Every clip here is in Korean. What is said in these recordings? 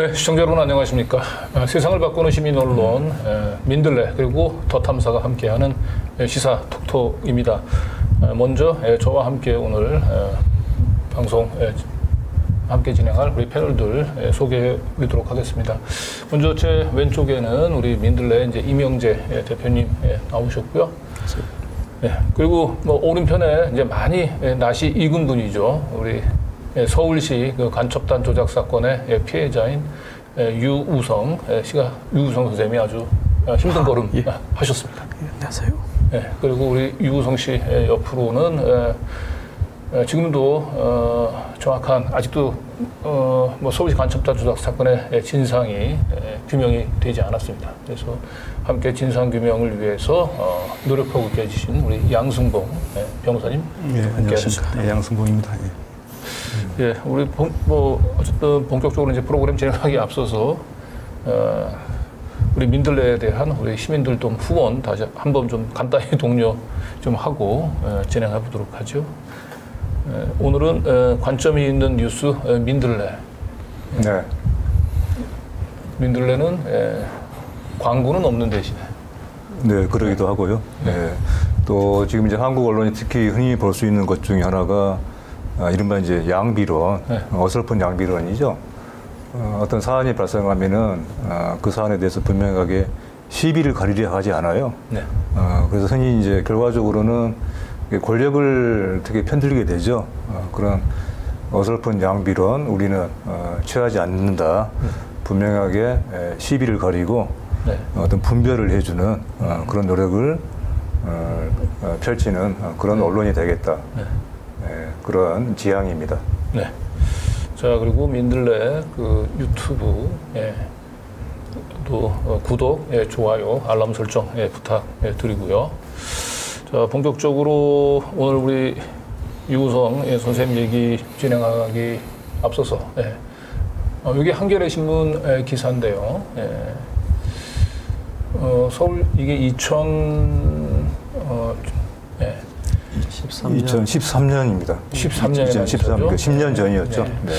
네, 시청자 여러분 안녕하십니까. 세상을 바꾸는 시민 언론 민들레 그리고 더 탐사가 함께하는 시사 톡톡입니다. 먼저 저와 함께 오늘 방송 함께 진행할 우리 패널들 소개해 드리도록 하겠습니다. 먼저 제 왼쪽에는 우리 민들레 이제 이명재 대표님 나오셨고요. 네, 그리고 오른편에 이제 많이 낯이 익은 분이죠. 우리 서울시 그 간첩단 조작 사건의 피해자인 유우성 선생님이 아주 힘든 걸음 하셨습니다. 안녕하세요. 네, 그리고 우리 유우성 씨 옆으로는 지금도 정확한 아직도 서울시 간첩단 조작 사건의 진상이 규명이 되지 않았습니다. 그래서 함께 진상 규명을 위해서 노력하고 계신 우리 양승봉 변호사님. 네, 안녕하십니까. 네, 양승봉입니다. 예, 우리 어쨌든 본격적으로 이제 프로그램 진행하기 앞서서 우리 민들레에 대한 우리 시민들 좀 후원 다시 한번 좀 간단히 독려 좀 하고 진행해 보도록 하죠. 오늘은 관점이 있는 뉴스 민들레. 네. 민들레는 광고는 없는 대신에. 네, 그러기도 하고요. 네. 또 지금 이제 한국 언론이 특히 흔히 볼 수 있는 것 중에 하나가 이른바 이제 양비론, 어설픈 양비론이죠. 어떤 사안이 발생하면은 그 사안에 대해서 분명하게 시비를 가리려 하지 않아요. 네. 그래서 흔히 이제 결과적으로는 권력을 되게 편들게 되죠. 그런 어설픈 양비론 우리는 취하지 않는다. 분명하게 시비를 가리고 어떤 분별을 해주는 그런 노력을 펼치는 그런 언론이 되겠다. 그런 지향입니다. 네. 자, 그리고 민들레 그 유튜브 또 구독, 좋아요, 알람 설정 부탁드리고요. 자, 본격적으로 오늘 우리 유우성 선생님 얘기 진행하기 앞서서 여기 한겨레 신문 기사인데요. 서울 이게 2013년입니다. 13년이죠. 10년 전이었죠. 네. 네.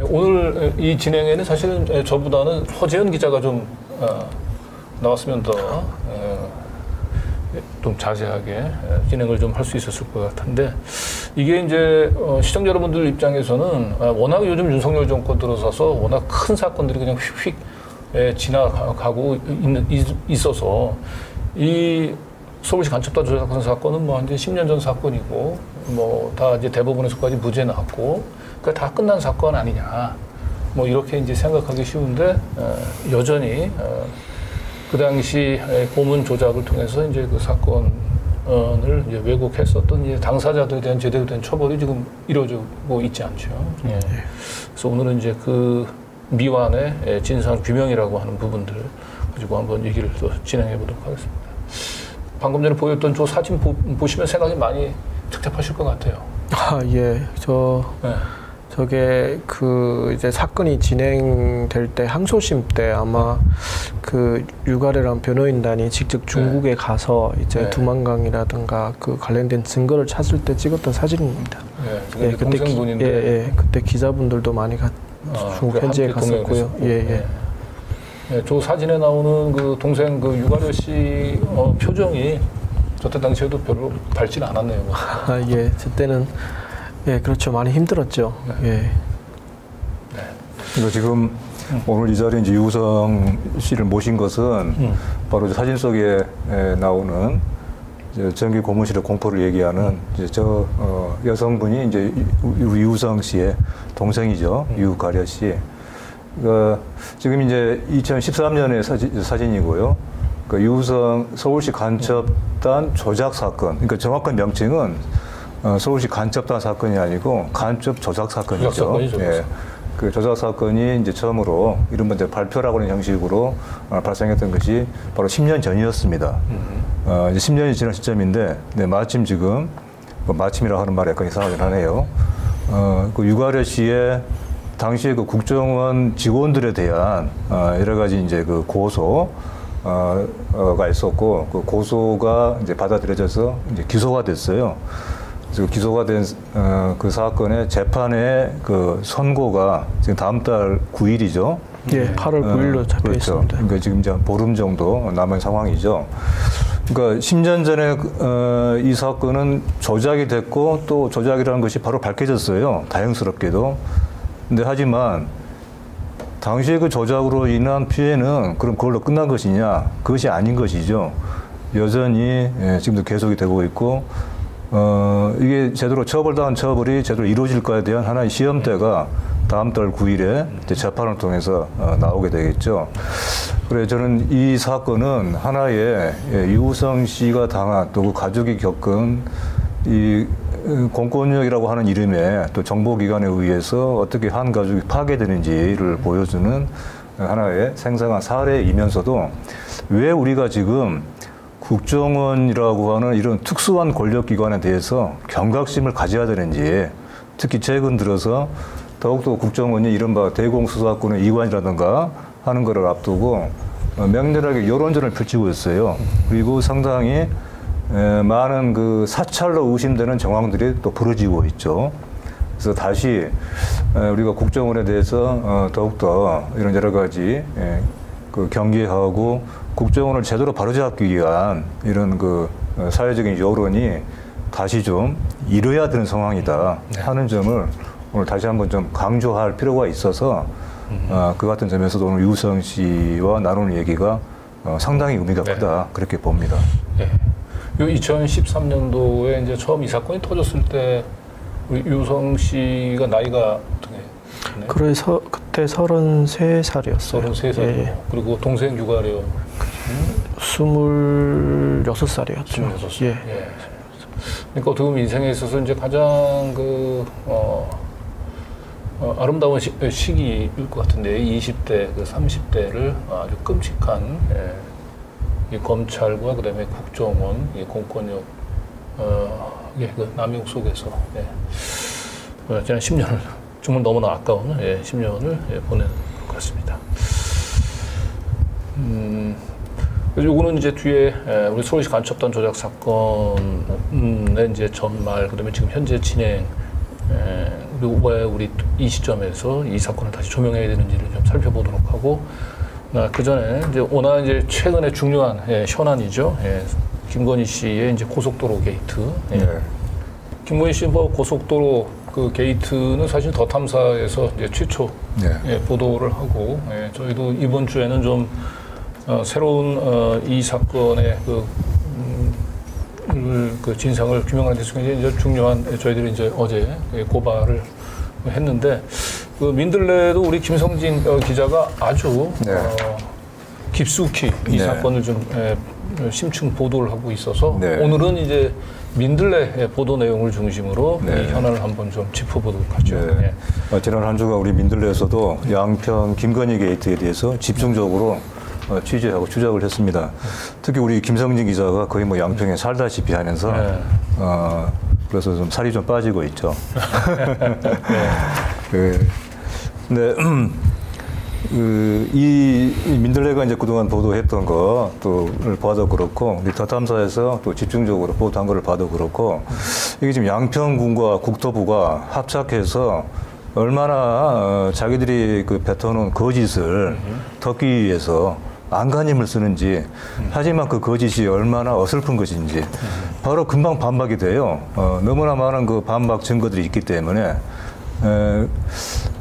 오늘 이 진행에는 사실은 저보다는 허재현 기자가 좀 나왔으면 좀 자세하게 진행을 좀 할 수 있었을 것 같은데, 이게 이제 시청자 여러분들 입장에서는 워낙 요즘 윤석열 정권 들어서서 워낙 큰 사건들이 그냥 휙휙 지나가고 있어서 이 서울시 간첩단 조작 사건은 뭐 이제 10년 전 사건이고 다 이제 대법원에서까지 무죄 나왔고 그게 다 끝난 사건 아니냐 이렇게 이제 생각하기 쉬운데 여전히 그 당시 고문 조작을 통해서 이제 그 사건을 이제 왜곡했었던 이제 당사자들에 대한 제대로 된 처벌이 지금 이루어지고 있지 않죠. 예. 그래서 오늘은 이제 그 미완의 진상 규명이라고 하는 부분들 가지고 한번 얘기를 또 진행해 보도록 하겠습니다. 방금 전에 보였던 저 사진 보시면 생각이 많이 착잡하실 것 같아요. 예. 저게 이제 사건이 진행될 때 항소심 때 아마 그 유가래란 변호인단이 직접 중국에 가서 이제 두만강이라든가 그 관련된 증거를 찾을 때 찍었던 사진입니다. 그때 그때 기자분들도 많이 중국 현지에 갔었고요. 저 사진에 나오는 그 동생 그 유가래 씨 표정이 저때 당시에도 별로 밝지는 않았네요. 예, 저때는 그렇죠. 많이 힘들었죠. 그래서 지금 오늘 이 자리에 이제 유우성 씨를 모신 것은 바로 사진 속에 나오는 정기 고문실의 공포를 얘기하는 저 여성분이 이제 유우성 씨의 동생이죠. 유가래 씨. 지금 이제 2013년의 사진이고요. 유우성 서울시 간첩단 조작 사건. 그러니까 정확한 명칭은 서울시 간첩단 사건이 아니고 간첩 조작 사건이죠. 그 조작 사건이 이제 처음으로 이른바 이제 발표라고 하는 형식으로 발생했던 것이 바로 10년 전이었습니다. 이제 10년이 지난 시점인데, 마침 지금 마침이라고 하는 말이 약간 이상하긴 하네요. 그 유가래 씨의 당시에 그 국정원 직원들에 대한 여러 가지 이제 그 고소가 있었고, 그 고소가 이제 받아들여져서 이제 기소가 됐어요. 그래서 기소가 된 그 사건의 재판의 그 선고가 지금 다음 달 9일이죠. 예, 8월 9일로 잡혀 그렇죠. 있습니다. 그러니까 지금 이제 한 보름 정도 남은 상황이죠. 그러니까 10년 전에 이 사건은 조작이 됐고 또 조작이라는 것이 바로 밝혀졌어요. 다행스럽게도. 근데 하지만 당시에 그 조작으로 인한 피해는 그럼 그걸로 끝난 것이냐? 그것이 아닌 것이죠. 여전히 지금도 계속이 되고 있고 이게 제대로 처벌당한 처벌이 제대로 이루어질까에 대한 하나의 시험대가 다음 달 9일에 이제 재판을 통해서 나오게 되겠죠. 그래 저는 이 사건은 하나의 유우성 씨가 당한 또 그 가족이 겪은 이 공권력이라고 하는 이름에 또 정보기관에 의해서 어떻게 한 가족이 파괴되는지를 보여주는 하나의 생생한 사례이면서도 왜 우리가 지금 국정원이라고 하는 이런 특수한 권력기관에 대해서 경각심을 가져야 되는지, 특히 최근 들어서 더욱더 국정원이 이른바 대공수사권의 이관이라든가 하는 것을 앞두고 맹렬하게 여론전을 펼치고 있어요. 그리고 상당히 많은 그 사찰로 의심되는 정황들이 또 벌어지고 있죠. 그래서 다시 우리가 국정원에 대해서 더욱더 이런 여러 가지 그 경계하고 국정원을 제대로 바로잡기 위한 이런 그 사회적인 여론이 다시 좀 이뤄야 되는 상황이다 하는 점을 오늘 다시 한번 좀 강조할 필요가 있어서 그 같은 점에서도 오늘 유우성 씨와 나누는 얘기가 상당히 의미가 크다 그렇게 봅니다. 네. 2013년도에 이제 처음 이 사건이 터졌을 때 우리 유우성 씨가 나이가 어떻게? 네. 그래서 그때 33살이었어요. 33살. 예. 그리고 동생 유가래요. 26살이었죠. 26살. 예. 예. 그러니까 어떻게 보면 인생에 있어서 이제 가장 그 아름다운 시기일 것 같은데 20대, 그 30대를 아주 끔찍한 이 검찰과 그다음에 국정원, 이 공권력 그 남용 속에서 지난 10년을 정말 너무나 아까운 10년을 보낸 것 같습니다. 요거는 이제 뒤에 우리 서울시 간첩단 조작 사건의 이제 전말, 그다음에 지금 현재 진행, 그리고 왜 우리 이 시점에서 이 사건을 다시 조명해야 되는지를 좀 살펴보도록 하고, 그 전에 이제 워낙 이제 최근에 중요한 현안이죠. 김건희 씨의 이제 고속도로 게이트. 김건희 씨 뭐 고속도로 그 게이트는 사실 더 탐사에서 이제 최초 보도를 하고, 저희도 이번 주에는 좀 새로운 이 사건의 그 진상을 규명하는 데 굉장히 이제 중요한 저희들이 이제 어제 고발을 했는데, 그 민들레도 우리 김성진 기자가 아주 깊숙이 이 사건을 좀 심층 보도를 하고 있어서 오늘은 이제 민들레 보도 내용을 중심으로 이 현안을 한번 좀 짚어보도록 하죠. 지난 한 주가 우리 민들레에서도 양평 김건희 게이트에 대해서 집중적으로 취재하고 추적을 했습니다. 특히 우리 김성진 기자가 거의 뭐 양평에 살다시피 하면서 그래서 좀 살이 좀 빠지고 있죠. 근데 이 민들레가 이제 그동안 보도했던 것을 봐도 그렇고, 우리 더 탐사에서 또 집중적으로 보도한 것을 봐도 그렇고, 이게 지금 양평군과 국토부가 합작해서 얼마나 자기들이 그 뱉어놓은 거짓을 덮기 위해서 안간힘을 쓰는지, 하지만 그 거짓이 얼마나 어설픈 것인지 바로 금방 반박이 돼요. 너무나 많은 그 반박 증거들이 있기 때문에.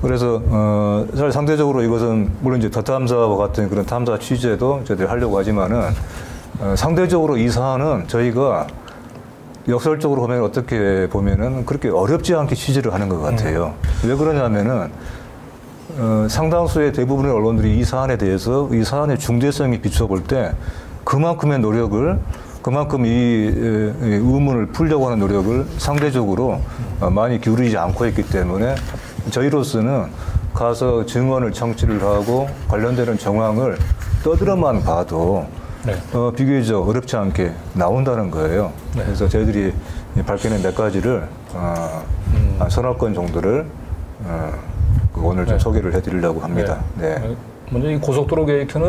그래서 사실 상대적으로 이것은 물론 이제 더 탐사와 같은 그런 탐사 취재도 저희들이 하려고 하지만은 상대적으로 이 사안은 저희가 역설적으로 보면 어떻게 보면은 그렇게 어렵지 않게 취재를 하는 것 같아요. 왜 그러냐면은 상당수의 대부분의 언론들이 이 사안에 대해서 이 사안의 중대성에 비춰볼 때 그만큼의 노력을, 그만큼 이 의문을 풀려고 하는 노력을 상대적으로 많이 기울이지 않고 있기 때문에 저희로서는 가서 증언을 청취를 하고 관련되는 정황을 떠들어만 봐도 비교적 어렵지 않게 나온다는 거예요. 그래서 저희들이 밝혀낸 몇 가지를 한 서너 건 정도를 오늘 좀 소개를 해드리려고 합니다. 먼저 이 고속도로 게이트는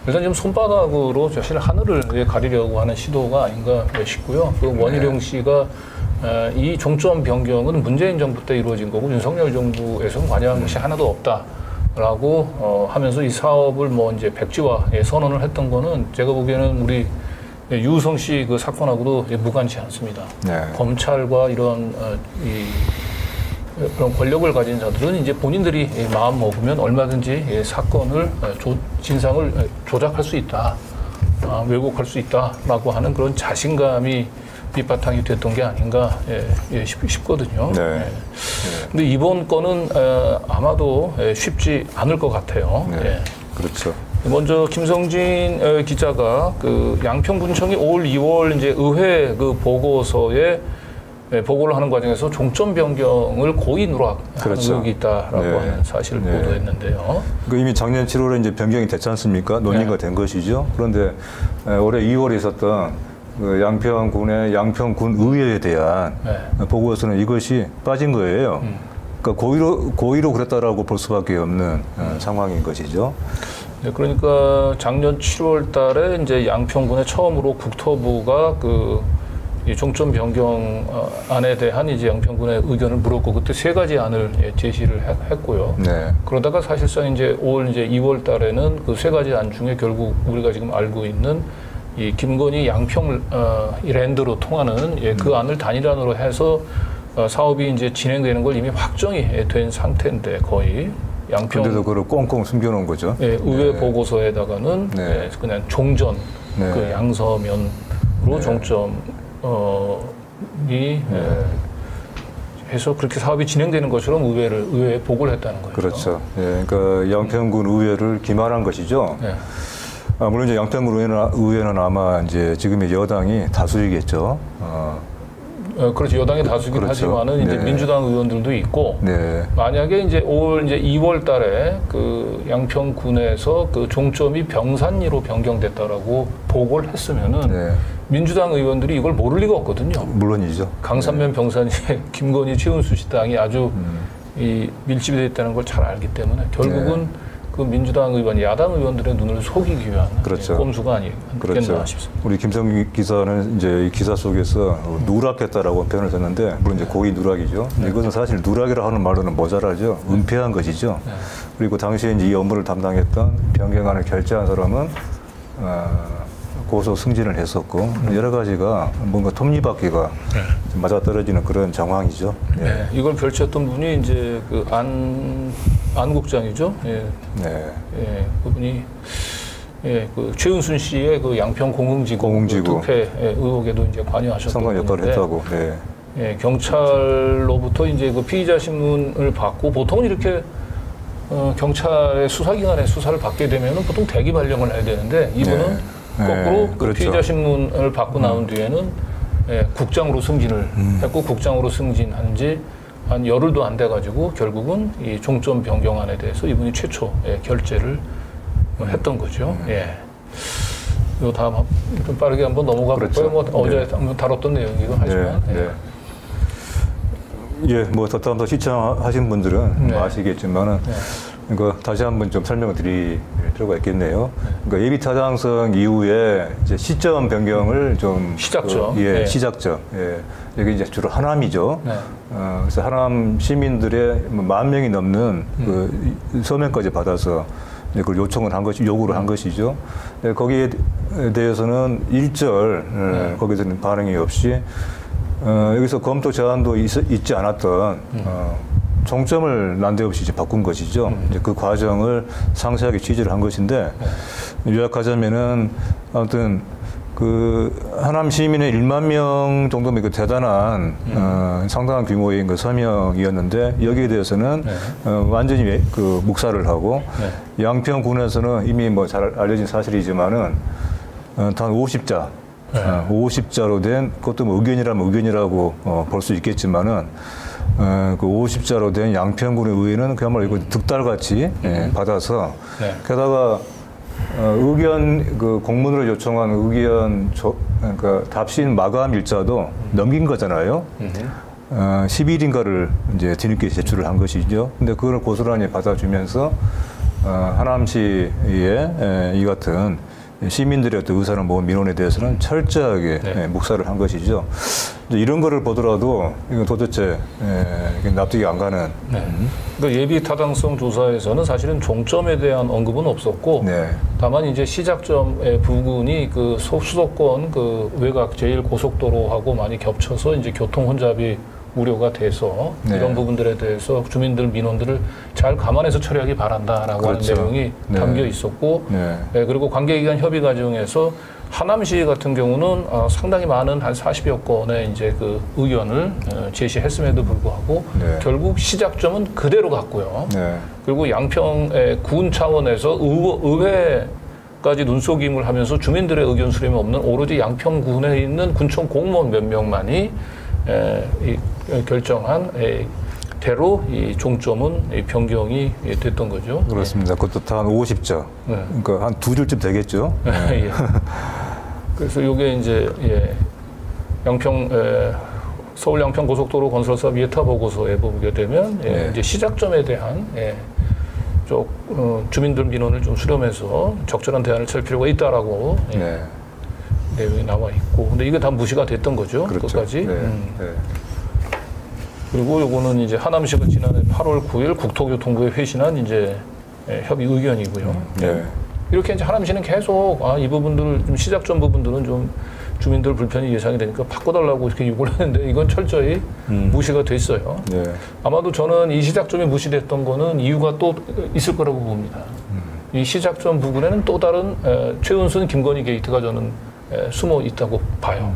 일단 지금 손바닥으로 사실 하늘을 가리려고 하는 시도가 아닌가 싶고요. 그 원희룡 씨가 이 종점 변경은 문재인 정부 때 이루어진 거고 윤석열 정부에서는 관여한 것이 하나도 없다. 라고 하면서 이 사업을 뭐 이제 백지화에 선언을 했던 거는 제가 보기에는 우리 유우성 씨 그 사건하고도 무관치 않습니다. 네. 검찰과 이런 그런 권력을 가진 자들은 이제 본인들이 마음 먹으면 얼마든지 사건을 진상을 조작할 수 있다, 왜곡할 수 있다라고 하는 그런 자신감이 밑바탕이 됐던 게 아닌가 싶거든요. 네. 근데 이번 건은 아마도 쉽지 않을 것 같아요. 네. 그렇죠. 먼저 김성진 기자가 그 양평군청이 5월, 2월 이제 의회 그 보고서에 보고를 하는 과정에서 종점 변경을 고의 누락하는 그렇죠. 의혹이 있다라고 네. 하는 사실을 네. 보도했는데요. 그 이미 작년 7월에 이제 변경이 됐지 않습니까? 논의가 된 것이죠. 그런데 올해 2월에 있었던 그 양평군의 양평군 의회에 대한 보고서는 이것이 빠진 거예요. 그러니까 고의로 그랬다라고 볼 수밖에 없는 상황인 것이죠. 네, 그러니까 작년 7월 달에 이제 양평군에 처음으로 국토부가 이 종점 변경 안에 대한 이제 양평군의 의견을 물었고 그때 3가지 안을 제시를 했고요. 네. 그러다가 사실상 이제 2월 달에는 그 3가지 안 중에 결국 우리가 지금 알고 있는 이 김건희 양평 랜드로 통하는 그 안을 단일안으로 해서 사업이 이제 진행되는 걸 이미 확정이 된 상태인데 거의 양평. 그런데도 그걸 꽁꽁 숨겨놓은 거죠. 의회 보고서에다가는 그냥 종전 그 양서면으로 종점이 해서 그렇게 사업이 진행되는 것처럼 의회에 보고를 했다는 거예요. 그렇죠. 그러니까 양평군 의회를 기만한 것이죠. 물론 이제 양평군 의회는 아마 이제 지금의 여당이 다수이겠죠. 그렇죠. 여당이 다수긴 그렇죠. 하지만은 이제 민주당 의원들도 있고 만약에 이제 2월 달에 그 양평군에서 그 종점이 병산리로 변경됐다라고 보고를 했으면은 민주당 의원들이 이걸 모를 리가 없거든요. 물론이죠. 강산면 병산리에 김건희 최은수 씨 땅이 아주 밀집이 되어 있다는 걸 잘 알기 때문에 결국은 그 민주당 의원, 야당 의원들의 눈을 속이기 위한 꼼수가 아니겠나 싶습니다. 우리 김성기 기자는 이제 이 기사 속에서 누락했다라고 표현을 썼는데 물론 이제 고의 누락이죠. 이것은 사실 누락이라 하는 말로는 모자라죠. 은폐한 것이죠. 그리고 당시에 이제 이 업무를 담당했던 변경안을 결재한 사람은 고소 승진을 했었고 여러 가지가 뭔가 톱니바퀴가 맞아떨어지는 그런 정황이죠. 이걸 결재했던 분이 이제 그 안 국장이죠. 그분이 그 최은순 씨의 그 양평 공흥지구 투패 의혹에도 이제 관여하셨던 상당 역할을 했다고. 경찰로부터 이제 그 피의자 신문을 받고 보통은 이렇게 경찰의 수사기관의 수사를 받게 되면은 보통 대기 발령을 해야 되는데 이분은 거꾸로 그 피의자 신문을 받고 나온 뒤에는 국장으로 승진을 했고 국장으로 승진한 지 한 열흘도 안 돼가지고 결국은 이 종점 변경안에 대해서 이분이 최초 결재를 했던 거죠. 요 다음 좀 빠르게 한번 넘어가 볼까요? 뭐 어제 한번 다뤘던 내용이기도 하지만. 뭐 더 시청하신 분들은 아시겠지만은. 그러니까 다시 한번 좀 설명을 드릴 필요가 있겠네요. 그러니까 예비 타당성 이후에 이제 시점 변경을 좀 시작점, 시작점. 여기 이제 주로 하남이죠. 그래서 하남 시민들의 10,000명이 넘는 그 서면까지 받아서 이제 그걸 요청을 한 것이 요구를 한 것이죠. 거기에 대해서는 일절 거기서는 반응이 없이 여기서 검토 제안도 있지 않았던. 종점을 난데없이 이제 바꾼 것이죠. 이제 그 과정을 상세하게 취재를 한 것인데 요약하자면은 아무튼 그 하남 시민의 10,000명 정도면 그 대단한 상당한 규모의 그 서명이었는데 여기에 대해서는 완전히 그 묵살을 하고 양평군에서는 이미 뭐 잘 알려진 사실이지만은 단 50자. 50자로 된 그것도 뭐 의견이라면 의견이라고 볼 수 있겠지만은 그 50자로 된 양평군의 의회는 그야말로 이거 득달같이 받아서 게다가 의견 그 공문으로 요청한 의견 그러니까 답신 마감 일자도 넘긴 거잖아요. 10일인가를 이제 뒤늦게 제출을 한 것이죠. 근데 그걸 고스란히 받아주면서 하남시의 이 같은 시민들의 어떤 의사를 모은 민원에 대해서는 철저하게 네. 묵살을 한 것이죠. 이런 거를 보더라도 이건 도대체 이게 납득이 안 가는. 네. 그러니까 예비 타당성 조사에서는 사실은 종점에 대한 언급은 없었고, 네. 다만 이제 시작점의 부분이 그 수도권 그 외곽 제1고속도로하고 많이 겹쳐서 이제 교통 혼잡이 우려가 돼서 네. 이런 부분들에 대해서 주민들 민원들을 잘 감안해서 처리하기 바란다라고 그렇죠. 하는 내용이 네. 담겨 있었고, 네. 그리고 관계기관 협의 과정에서 하남시 같은 경우는 상당히 많은 한 40여 건의 이제 그 의견을 제시했음에도 불구하고 네. 결국 시작점은 그대로 갔고요. 네. 그리고 양평 군 차원에서 의회까지 눈속임을 하면서 주민들의 의견 수렴이 없는 오로지 양평군에 있는 군청 공무원 몇 명만이 결정한 대로 이 종점은 변경이 됐던 거죠. 그렇습니다. 그것도 다 한 50자. 네. 그러니까 한 두 줄쯤 되겠죠. 예. 그래서 이게 이제 서울 양평 고속도로 건설 사업 예타 보고서에 보게 되면 네. 이제 시작점에 대한 주민들 민원을 좀 수렴해서 적절한 대안을 찾을 필요가 있다라고 네. 내용이 나와 있고, 근데 이게 다 무시가 됐던 거죠. 그렇죠. 끝까지. 네. 네. 그리고 요거는 이제 하남시가 지난해 8월 9일 국토교통부에 회신한 이제 협의 의견이고요. 네. 이렇게 이제 하남시는 계속 이 부분들 좀 시작점 부분들은 좀 주민들 불편이 예상이 되니까 바꿔달라고 이렇게 요구를 했는데 이건 철저히 무시가 됐어요. 네. 아마도 저는 이 시작점이 무시됐던 거는 이유가 또 있을 거라고 봅니다. 이 시작점 부분에는 또 다른 최은순 김건희 게이트가 저는 숨어 있다고 봐요.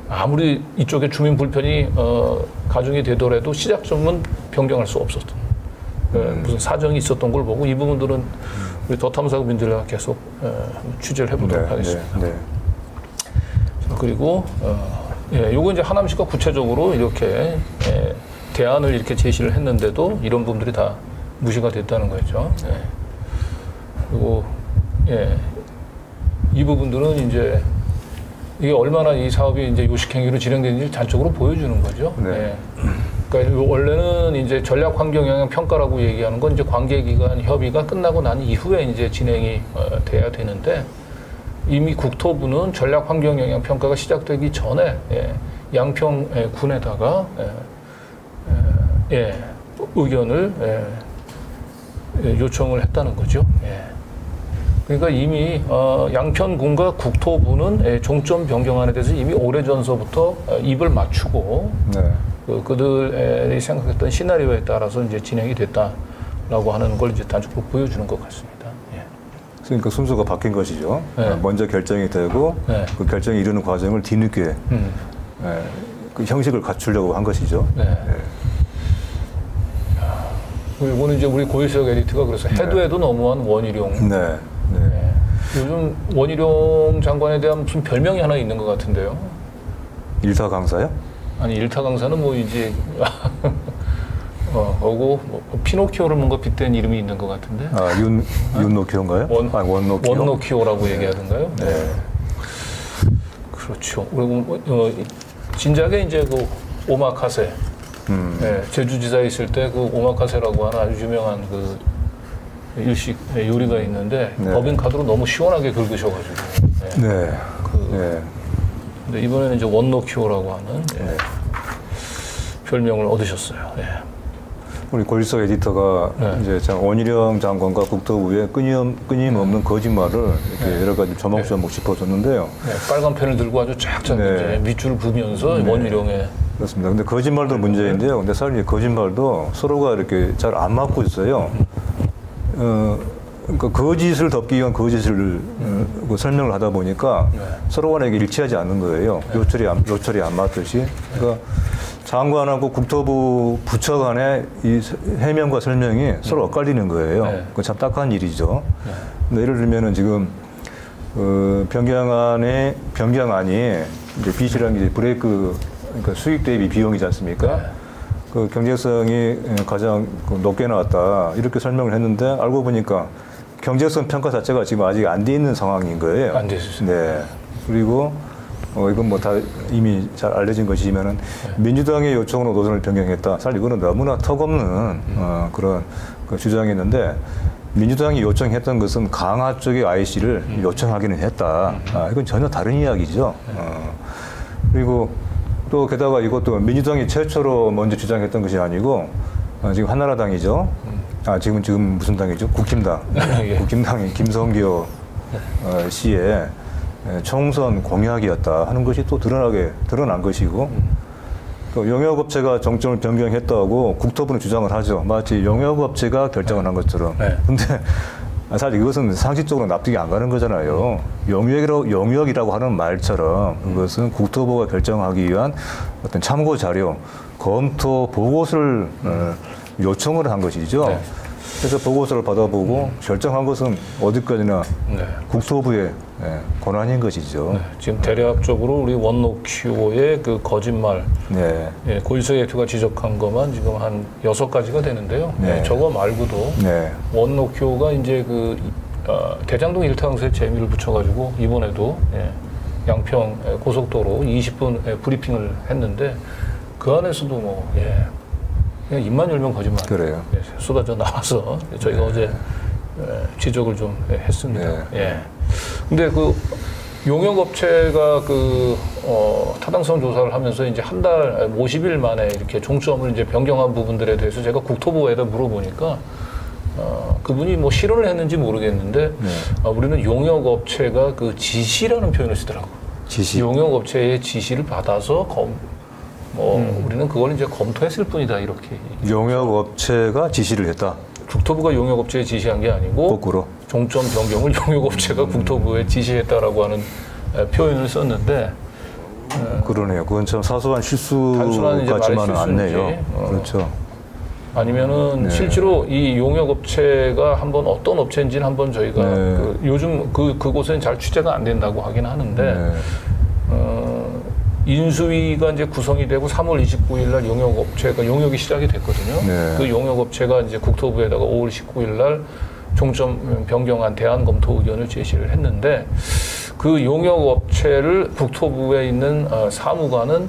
아무리 이쪽에 주민 불편이 가중이 되더라도 시작점은 변경할 수 없었던 무슨 사정이 있었던 걸 보고 이 부분들은 우리 더 탐사국민들과 계속 취재를 해보도록 네. 하겠습니다. 네. 네. 그리고 요거 이제 하남시가 구체적으로 이렇게 대안을 이렇게 제시를 했는데도 이런 부분들이 다 무시가 됐다는 거죠. 그리고 이 부분들은 이제 이게 얼마나 이 사업이 이제 요식행위로 진행되는지 단적으로 보여주는 거죠. 네. 그러니까 원래는 이제 전략 환경 영향 평가라고 얘기하는 건 이제 관계기관 협의가 끝나고 난 이후에 이제 진행이 돼야 되는데 이미 국토부는 전략 환경 영향 평가가 시작되기 전에 양평 군에다가 의견을 요청을 했다는 거죠. 그러니까 이미 양평군과 국토부는 종점 변경안에 대해서 이미 오래전서부터 입을 맞추고 네. 그들이 생각했던 시나리오에 따라서 이제 진행이 됐다라고 하는 걸 이제 단적으로 보여주는 것 같습니다. 그러니까 순서가 바뀐 것이죠. 네. 먼저 결정이 되고 네. 그 결정이 이르는 과정을 뒤늦게 그 형식을 갖추려고 한 것이죠. 네. 이거는 이제 우리 고유수혁 에디트가 그래서 해도 해도 너무한 원희룡. 네. 네. 요즘 원희룡 장관에 대한 무슨 별명이 하나 있는 것 같은데요. 일타 강사요? 아니 일타 강사는 뭐 이제 뭐 피노키오를 뭔가 빗댄 이름이 있는 것 같은데. 윤노키오인가요? 원노키오. 원노키오라고 얘기하던가요? 네. 그렇죠. 그리고 진작에 이제 그 오마카세. 제주지사에 있을 때 그 오마카세라고 하는 아주 유명한 그 일식 요리가 있는데 법인카드로 너무 시원하게 긁으셔가지고. 네. 근데 이번에는 이제 원노키오라고 하는 별명을 얻으셨어요. 우리 고일석 에디터가 이제 원희룡 장관과 국토부의 끊임없는 거짓말을 이렇게 여러 가지 조목조목 짚어줬는데요. 빨간 펜을 들고 아주 쫙쫙 이제 밑줄을 그으면서 원희룡의 그렇습니다. 근데 거짓말도 문제인데요. 근데 사실 거짓말도 서로가 이렇게 잘 안 맞고 있어요. 그러니까 거짓을 덮기 위한 거짓을 설명을 하다 보니까 서로 간에 일치하지 않는 거예요. 요철이 안 맞듯이. 그러니까 장관하고 국토부 부처 간의 이 해명과 설명이 서로 엇갈리는 거예요. 그건 참 딱한 일이죠. 근데 예를 들면은 지금 변경안이 이제 빚이라는 게 브레이크 그러니까 수익 대비 비용이지 않습니까? 그 경제성이 가장 높게 나왔다 이렇게 설명을 했는데 알고 보니까 경제성 평가 자체가 지금 아직 안 돼 있는 상황인 거예요. 안 돼 있어요. 네. 그리고 이건 뭐 다 이미 잘 알려진 것이지만은 민주당의 요청으로 노선을 변경했다. 사실 이거는 너무나 턱없는 그런 그 주장이었는데 민주당이 요청했던 것은 강화 쪽의 IC를 요청하기는 했다. 이건 전혀 다른 이야기죠. 그리고 또 게다가 이것도 민주당이 최초로 먼저 주장했던 것이 아니고 지금 한나라당이죠. 지금 무슨 당이죠? 국힘당. 국힘당인 김성교 씨의 총선 공약이었다 하는 것이 또 드러난 것이고 또 용역업체가 정점을 변경했다고 국토부는 주장을 하죠. 마치 용역업체가 결정을 한 것처럼. 근데 사실 이것은 상식적으로 납득이 안 가는 거잖아요. 용역이라고 하는 말처럼 그것은 국토부가 결정하기 위한 어떤 참고 자료, 검토 보고서를 요청을 한 것이죠. 그래서 보고서를 받아보고 결정한 것은 어디까지나 국토부의 권한인 것이죠. 지금 대략적으로 우리 원노큐어의 그 거짓말, 고일석 대표가 지적한 것만 지금 한 6가지가 되는데요. 저거 말고도 원노큐어가 이제 그 대장동 일타강사에 재미를 붙여가지고 이번에도 양평 고속도로 20분 브리핑을 했는데 그 안에서도 뭐 그냥 입만 열면 거짓말. 그래요. 쏟아져 나와서 저희가 어제 지적을 좀 했습니다. 근데 그 용역업체가 그 타당성 조사를 하면서 이제 한 달 50일 만에 이렇게 종점을 이제 변경한 부분들에 대해서 제가 국토부에다 물어보니까 그분이 뭐 실언을 했는지 모르겠는데 우리는 용역업체가 그 지시라는 표현을 쓰더라고. 지시. 용역업체의 지시를 받아서 우리는 그걸 이제 검토했을 뿐이다 이렇게. 용역업체가 지시를 했다. 국토부가 용역업체에 지시한 게 아니고 거꾸로 종점 변경을 용역업체가 국토부에 지시했다라고 하는 표현을 썼는데 그러네요. 그건 참 사소한 실수 같지만은 않네요. 그렇죠. 아니면은 실제로 이 용역업체가 한번 어떤 업체인지는 한번 저희가 요즘 그곳은 잘 취재가 안 된다고 하긴 하는데 인수위가 이제 구성이 되고 3월 29일 날 용역이 시작이 됐거든요. 그 용역업체가 이제 국토부에다가 5월 19일 날 종점 변경안 대안 검토 의견을 제시를 했는데 그 용역업체를 국토부에 있는 사무관은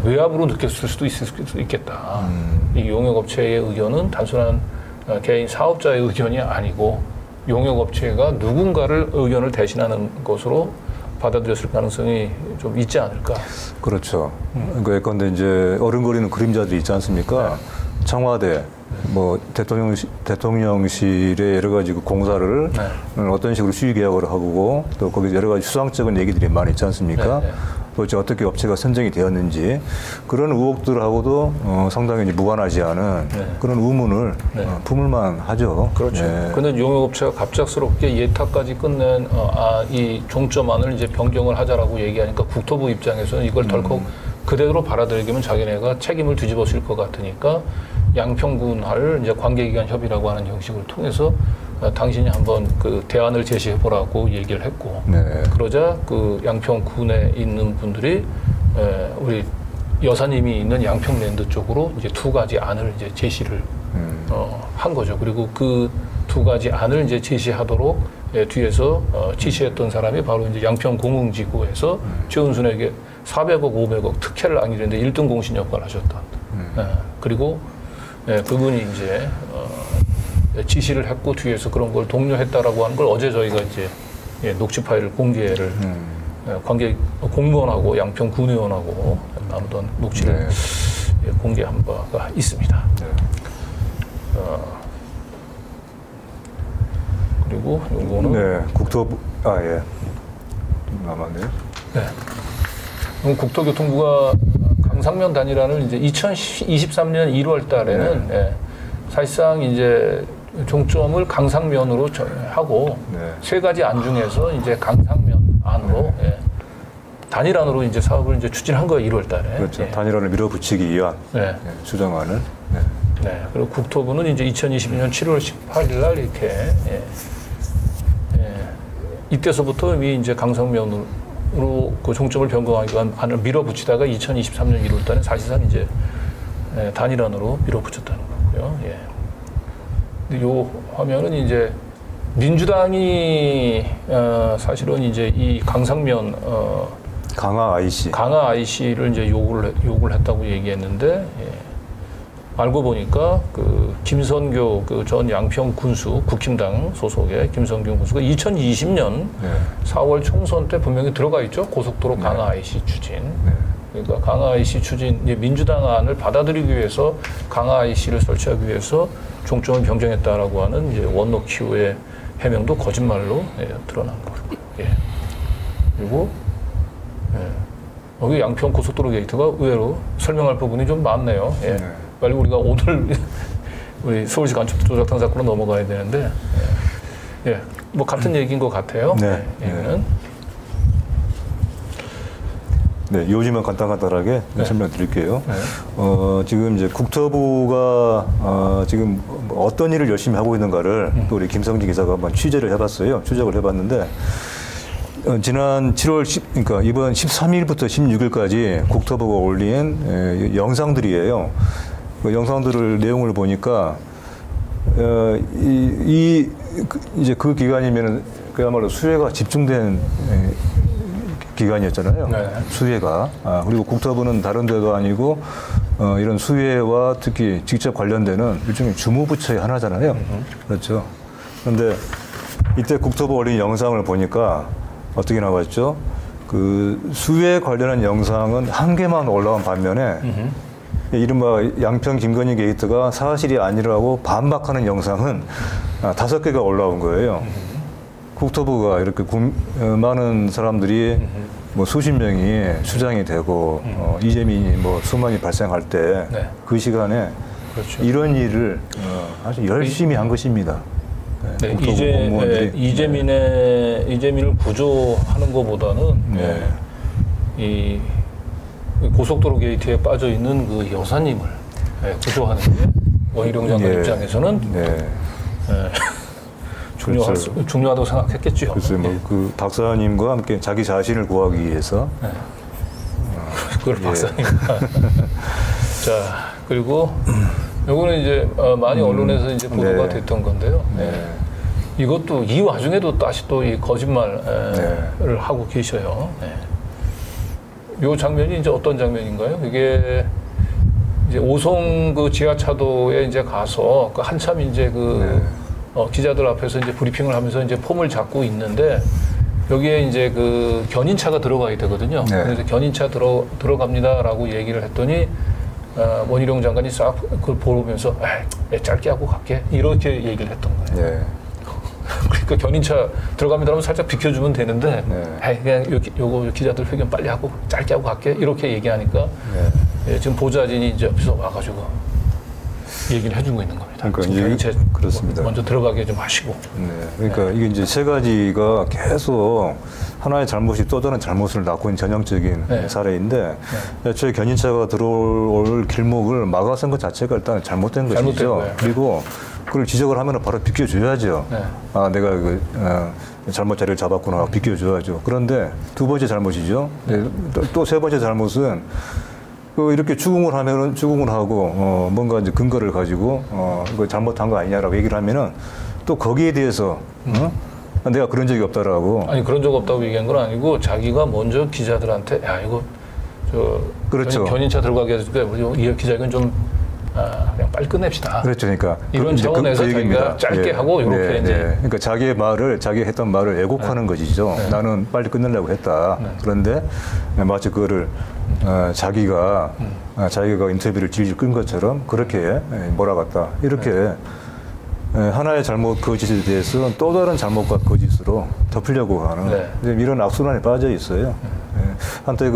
외압으로 느꼈을 수도 있겠다. 이 용역업체의 의견은 단순한 개인 사업자의 의견이 아니고 용역업체가 누군가를 의견을 대신하는 것으로 받아들였을 가능성이 좀 있지 않을까. 그렇죠. 그러니까 예컨대 이제 어른거리는 그림자들이 있지 않습니까? 청와대, 뭐 대통령실의 여러 가지 그 공사를 어떤 식으로 수의 계약을 하고 또 거기 여러 가지 수상적인 얘기들이 많이 있지 않습니까? 도대체 어떻게 업체가 선정이 되었는지 그런 의혹들하고도 상당히 이제 무관하지 않은 그런 의문을 품을만 하죠. 그렇죠. 그런데 용역업체가 갑작스럽게 예타까지 끝낸 이 종점안을 이제 변경을 하자라고 얘기하니까 국토부 입장에서는 이걸 덜컥 그대로 받아들이면 자기네가 책임을 뒤집어질 것 같으니까 양평군할 이제 관계기관 협의라고 하는 형식을 통해서 당신이 한번 그 대안을 제시해보라고 얘기를 했고 그러자 그 양평군에 있는 분들이 우리 여사님이 있는 양평랜드 쪽으로 이제 2가지 안을 이제 제시를 한 거죠. 그리고 그 2가지 안을 이제 제시하도록 뒤에서 지시했던 사람이 바로 이제 양평공흥지구에서 최은순에게 400억, 500억 특혜를 안기는데 1등 공신 역할을 하셨던. 그리고 그분이 이제 지시를 했고 뒤에서 그런 걸 독려했다라고 하는 걸 어제 저희가 이제 녹취 파일을 공개를 관계 공무원하고 양평군의원하고 나누던 녹취를 공개한 바가 있습니다. 그리고 요거는 국토부 남았네요. 국토교통부가 강상면 단일화를 이제 2023년 1월 달에는 사실상 이제 종점을 강상면으로 하고 3가지 안 중에서 이제 강상면 안으로 단일안으로 이제 사업을 이제 추진한 거예요. 1월 달에. 그렇죠. 단일안을 밀어붙이기 위한 추정안을. 그리고 국토부는 이제 2022년 7월 18일 날 이렇게 이때서부터 이미 이제 강상면으로 그 종점을 변경하기 위한 안을 밀어붙이다가 2023년 1월 달에 사실상 이제 단일안으로 밀어붙였다는 거고요. 근데 요 화면은 이제 민주당이 사실은 이제 이 강상면 강화 IC를 이제 요구를 했다고 얘기했는데 알고 보니까 그 김선교 그 전 양평 군수 국힘당 소속의 김선교 군수가 2020년 4월 총선 때 분명히 들어가 있죠. 고속도로 강화 IC 추진. 그러니까 강화 IC 추진 민주당 안을 받아들이기 위해서 강화 IC를 설치하기 위해서 종점을 변경했다라고 하는 이제 원노키우의 해명도 거짓말로 드러난 거고요. 예. 그리고 여기 양평 고속도로 게이트가 의외로 설명할 부분이 좀 많네요. 예. 빨리 우리가 오늘 우리 서울시 간첩 조작당 사건으로 넘어가야 되는데, 예, 뭐 같은 얘기인 것 같아요. 네. 얘기는. 네, 요지만 간단하게 설명드릴게요. 지금 이제 국토부가 지금 어떤 일을 열심히 하고 있는가를 또 우리 김성진 기자가 한번 취재를 해봤어요. 추적을 해봤는데. 지난 7월 그러니까 이번 13일부터 16일까지 국토부가 올린 영상들이에요. 그 영상들을 내용을 보니까 이제 그 기간이면은 그야말로 수혜가 집중된 기간이었잖아요. 네. 수혜가 그리고 국토부는 다른 데도 아니고 이런 수혜와 특히 직접 관련되는 일종의 주무부처의 하나잖아요. 그렇죠. 그런데 이때 국토부 올린 영상을 보니까 어떻게 나왔죠? 그 수혜에 관련한 영상은 한 개만 올라온 반면에 이른바 양평 김건희 게이트가 사실이 아니라고 반박하는 영상은 5개가 올라온 거예요. 국토부가 이렇게 많은 사람들이 뭐 수십 명이 수장이 되고 이재민이 뭐 수만이 발생할 때 그 시간에 그렇죠. 이런 일을 아주 열심히 한 것입니다. 네, 이재민을 구조하는 것보다는 이 고속도로 게이트에 빠져 있는 그 여사님을 구조하는 게 원희룡 장관 입장에서는 중요하다고 생각했겠죠. 글쎄요, 뭐 그 박사님과 함께 자기 자신을 구하기 위해서 그걸 박사님과 자 그리고 요거는 이제 많이 언론에서 이제 보도가 됐던 건데요. 이것도 이 와중에도 다시 또 이 거짓말을 하고 계셔요. 요 장면이 이제 어떤 장면인가요? 이게 이제 오송 그 지하차도에 이제 가서 그 한참 이제 그 기자들 앞에서 이제 브리핑을 하면서 이제 폼을 잡고 있는데 여기에 이제 그 견인차가 들어가야 되거든요. 그래서 견인차 들어갑니다라고 얘기를 했더니 원희룡 장관이 싹 그걸 보면서 짧게 하고 갈게 이렇게 얘기를 했던 거예요. 그러니까 견인차 들어갑니다 하면 살짝 비켜주면 되는데 그냥 요거 기자들 회견 빨리 하고 짧게 하고 갈게 이렇게 얘기하니까 지금 보좌진이 이제 옆에서 와가지고 얘기를 해주고 있는 겁니다. 그러니까 그렇습니다. 먼저 들어가게 좀 하시고. 그러니까 이게 이제 세 가지가 계속 하나의 잘못이 또 다른 잘못을 낳고 있는 전형적인 사례인데 애초에 견인차가 들어올 길목을 막아선 것 자체가 일단 잘못된 것이죠. 그리고 그걸 지적을 하면 바로 비켜줘야죠. 내가 그 잘못 자리를 잡았구나 비켜줘야죠. 그런데 두 번째 잘못이죠. 또 세 번째 잘못은 이렇게 추궁을 하고 뭔가 이제 근거를 가지고 이거 잘못한 거 아니냐라고 얘기를 하면은 또 거기에 대해서 내가 그런 적이 없다라고. 아니 그런 적 없다고 얘기한 건 아니고 자기가 먼저 기자들한테 야 이거 그렇죠. 견인차 들어가게 해줄게 이 기자회견 좀 그냥 빨리 끝냅시다. 그렇죠. 그러니까 이런 차원에서 자기가 짧게 하고 이렇게 이제. 그러니까 자기 했던 말을 왜곡하는 것이죠. 나는 빨리 끝내려고 했다. 그런데 마치 그거를 자기가 인터뷰를 질질 끈 것처럼 그렇게 몰아갔다. 이렇게 하나의 잘못 거짓에 대해서 또 다른 잘못과 거짓으로 덮으려고 하는 이런 악순환에 빠져 있어요. 한때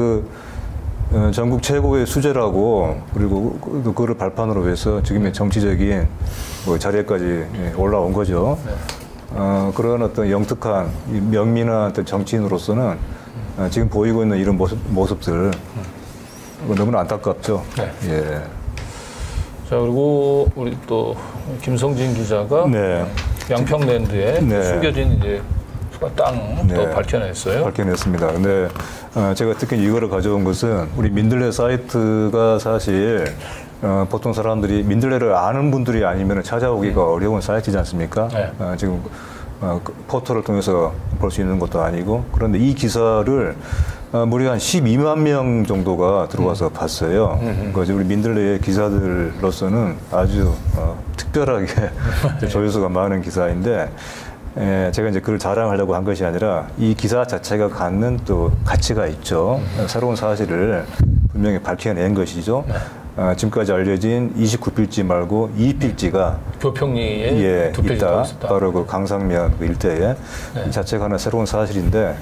전국 최고의 수재라고 그리고 그거를 발판으로 해서 지금의 정치적인 자리에까지 올라온 거죠. 그런 어떤 영특한 명민한 어떤 정치인으로서는 지금 보이고 있는 이런 모습들 너무나 안타깝죠. 자 그리고 우리 또 김성진 기자가 양평랜드에 숨겨진 이제 땅도 밝혀냈어요. 밝혀냈습니다. 근데 제가 특히 이거를 가져온 것은 우리 민들레 사이트가 사실 보통 사람들이 민들레를 아는 분들이 아니면 찾아오기가 어려운 사이트지 않습니까? 지금 포털을 통해서 볼 수 있는 것도 아니고 그런데 이 기사를 무려 한 12만 명 정도가 들어와서 봤어요. 그러니까 우리 민들레의 기사들로서는 아주 특별하게 조회수가 많은 기사인데, 제가 이제 그걸 자랑하려고 한 것이 아니라 이 기사 자체가 갖는 또 가치가 있죠. 새로운 사실을 분명히 밝혀낸 것이죠. 지금까지 알려진 29필지 말고 2필지가 교평리에 두 필지가 있다. 바로 그 강상면 그 일대에 이 자체가 하나 새로운 사실인데,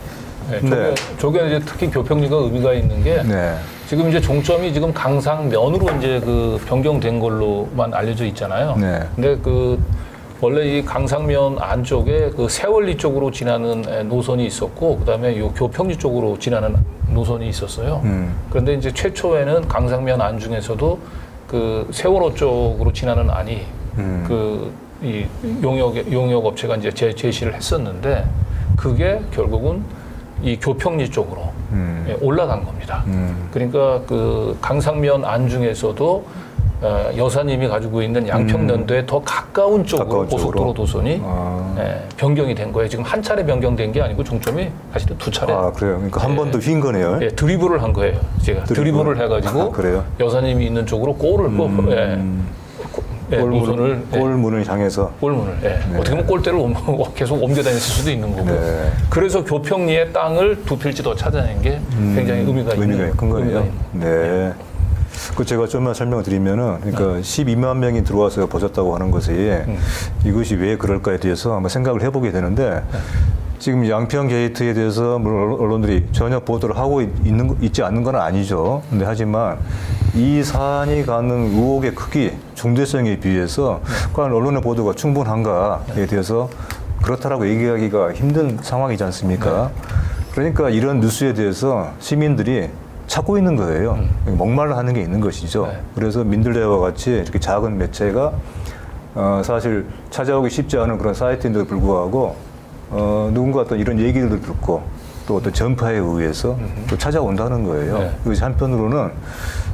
저게 이제 특히 교평리가 의미가 있는 게 지금 이제 종점이 지금 강상면으로 이제 그 변경된 걸로만 알려져 있잖아요. 근데 그 원래 이 강상면 안쪽에 그 세월리 쪽으로 지나는 노선이 있었고, 그다음에 요 교평리 쪽으로 지나는 노선이 있었어요. 그런데 이제 최초에는 강상면 안 중에서도 그 세월호 쪽으로 지나는 안이 그 이 용역 업체가 이제 제시를 했었는데, 그게 결국은 이 교평리 쪽으로 올라간 겁니다. 그러니까 그 강상면 안 중에서도 여사님이 가지고 있는 양평연도에 더 가까운 쪽으로 고속도로 노선이 변경이 된 거예요. 지금 한 차례 변경된 게 아니고 종점이 사실은 두 차례. 아, 그래요? 그러니까 한 번 더 휜 거네요? 드리블을 한 거예요. 제가 드리블을 해가지고 여사님이 있는 쪽으로 골을 노선을 골문을 향해서 골문을 어떻게 보면 골대를 계속 옮겨 다녔을 수도 있는 거고. 그래서 교평리의 땅을 두 필지 더 찾아낸 게 굉장히 의미가 큰 거예요. 네. 그 제가 좀만 설명을 드리면은, 그러니까 12만 명이 들어와서 보셨다고 하는 것이 이것이 왜 그럴까에 대해서 한번 생각을 해보게 되는데, 지금 양평 게이트에 대해서 물론 언론들이 전혀 보도를 하고 있지 않는 건 아니죠. 근데 하지만 이 사안이 갖는 의혹의 크기, 중대성에 비해서 과연 언론의 보도가 충분한가에 대해서 그렇다라고 얘기하기가 힘든 상황이지 않습니까? 그러니까 이런 뉴스에 대해서 시민들이 찾고 있는 거예요. 목말라 하는 게 있는 것이죠. 그래서 민들레와 같이 이렇게 작은 매체가 사실 찾아오기 쉽지 않은 그런 사이트인데도 불구하고 누군가 어떤 이런 얘기들을 듣고 또 어떤 전파에 의해서 또 찾아온다는 거예요. 그래서 한편으로는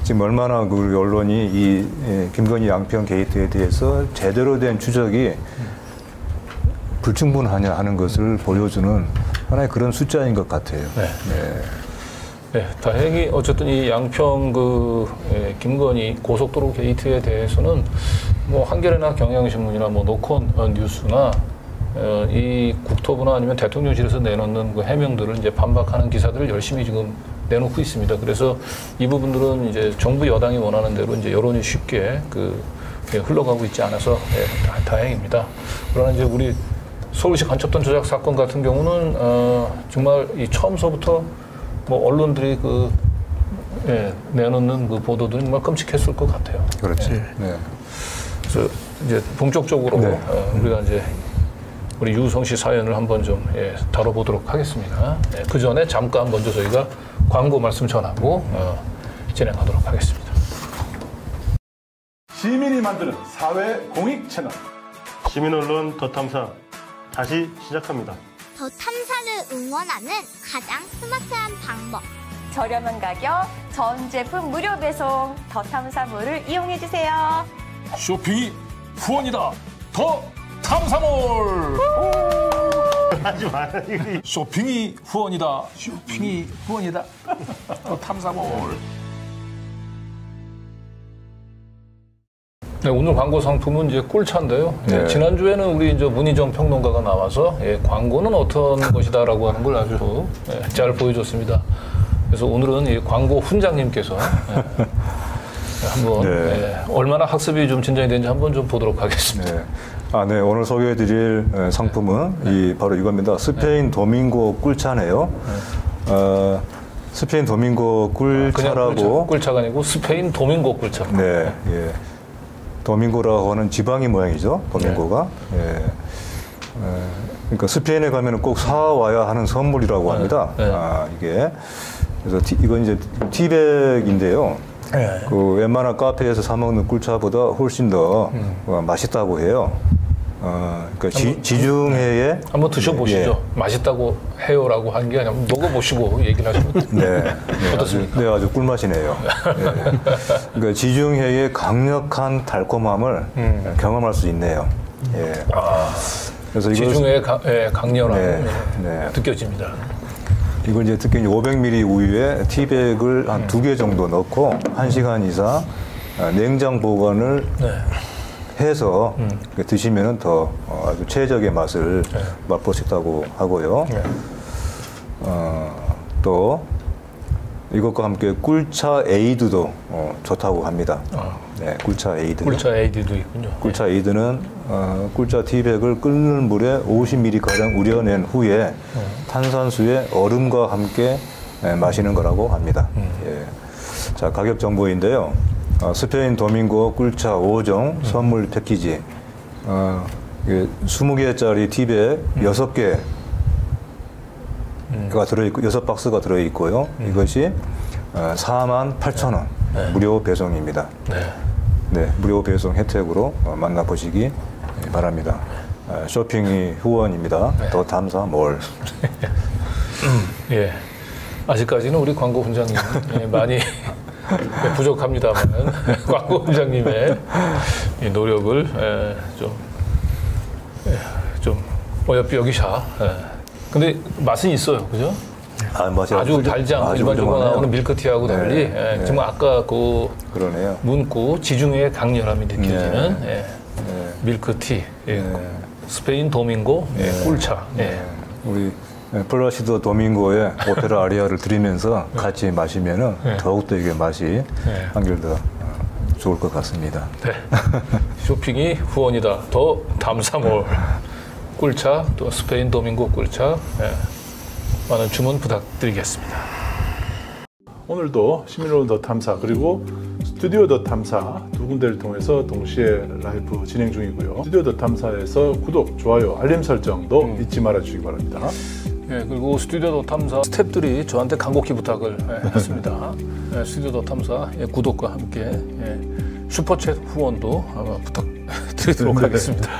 지금 얼마나 우리 언론이 이 김건희 양평 게이트에 대해서 제대로 된 추적이 불충분하냐 하는 것을 보여주는 하나의 그런 숫자인 것 같아요. 다행히 어쨌든 이 양평 김건희 고속도로 게이트에 대해서는 뭐 한겨레나 경향신문이나 뭐 노컷 뉴스나 이 국토부나 아니면 대통령실에서 내놓는 그 해명들을 이제 반박하는 기사들을 열심히 지금 내놓고 있습니다. 그래서 이 부분들은 이제 정부 여당이 원하는 대로 이제 여론이 쉽게 흘러가고 있지 않아서 다행입니다. 그러나 이제 우리 서울시 간첩단 조작 사건 같은 경우는 정말 이 처음서부터 뭐 언론들이 내놓는 그 보도들이 정말 끔찍했을 것 같아요. 그렇지. 그래서 이제 본격적으로 우리가 이제 우리 유우성 씨 사연을 한번 좀 다뤄보도록 하겠습니다. 그 전에 잠깐 먼저 저희가 광고 말씀 전하고 진행하도록 하겠습니다. 시민이 만드는 사회 공익 채널 시민 언론 더 탐사 다시 시작합니다. 더 탐사를 응원하는 가장 스마트한 방법. 저렴한 가격, 전 제품 무료 배송, 더 탐사몰을 이용해 주세요. 쇼핑이 후원이다. 더 탐사몰. 하지 마. 쇼핑이 후원이다. 쇼핑이 후원이다. 더 탐사몰. 네, 오늘 광고 상품은 이제 꿀차인데요. 지난주에는 우리 이제 문희정 평론가가 나와서 광고는 어떤 것이다라고 하는 걸 아주 잘 보여줬습니다. 그래서 오늘은 이 광고 훈장님께서 한번 얼마나 학습이 좀 진전이 되는지 한번 좀 보도록 하겠습니다. 네, 오늘 소개해드릴 상품은 바로 이겁니다. 스페인 도밍고 꿀차네요. 스페인 도밍고 꿀차라고. 꿀차가 아니고 스페인 도밍고 꿀차. 도밍고라고 하는 지방의 모양이죠. 도밍고가. 그러니까 스페인에 가면은 꼭 사와야 하는 선물이라고 합니다. 이게 그래서 이건 이제 티백인데요. 그 웬만한 카페에서 사 먹는 꿀차보다 훨씬 더 맛있다고 해요. 그러니까 지중해에 한번 드셔보시죠. 맛있다고 해요라고 한 게 아니라 먹어보시고 얘기를 하시면 어떻습니까? 아주 꿀맛이네요. 그러니까 지중해의 강력한 달콤함을 경험할 수 있네요. 그래서 지중해의 강렬함 느껴집니다. 이걸 이제 특히 500ml 우유에 티백을 한 2개 정도 넣고 1시간 이상 냉장 보관을 해서 드시면은 더 아주 최적의 맛을 맛보셨다고 하고요. 또 이것과 함께 꿀차 에이드도 좋다고 합니다. 네, 꿀차 에이드. 꿀차 에이드도 있군요. 꿀차 에이드는 꿀차 티백을 끓는 물에 50ml 가량 우려낸 후에 탄산수에 얼음과 함께 마시는 거라고 합니다. 예. 자, 가격 정보인데요. 스페인 도밍고 꿀차 5종 선물 패키지 20개짜리 티백 6개 가 들어있고 6박스가 들어있고요. 이것이 48,000원 무료 배송입니다. 네, 무료 배송 혜택으로 만나보시기 바랍니다. 쇼핑이 후원입니다. 더 탐사몰. 예, 아직까지는 우리 광고 분장님 많이 부족합니다만 광고 분장님의 이 노력을 좀 어여삐 여기샤. 근데 맛은 있어요, 그죠? 맛이 아주 달지 않고 일반적으로 나오는 밀크티하고 달리 지금 아까 그러네요. 문구 지중해의 강렬함이 느껴지는 밀크티, 스페인 도밍고 꿀차. 우리 플라시도 도밍고의 오페라 아리아를 들으면서 같이 마시면은 더욱더 이게 맛이 한결 더 좋을 것 같습니다. 네. 쇼핑이 후원이다. 더 탐사몰. 꿀차, 또 스페인 도밍고 꿀차, 많은 주문 부탁드리겠습니다. 오늘도 시민로운 더 탐사 그리고 스튜디오 더 탐사 두 군데를 통해서 동시에 라이브 진행 중이고요. 스튜디오 더 탐사에서 구독, 좋아요, 알림 설정도 잊지 말아주시기 바랍니다. 그리고 스튜디오 더 탐사 스태프들이 저한테 간곡히 부탁을 했습니다. 스튜디오 더 탐사 구독과 함께 슈퍼챗 후원도 아마 부탁드리도록 하겠습니다.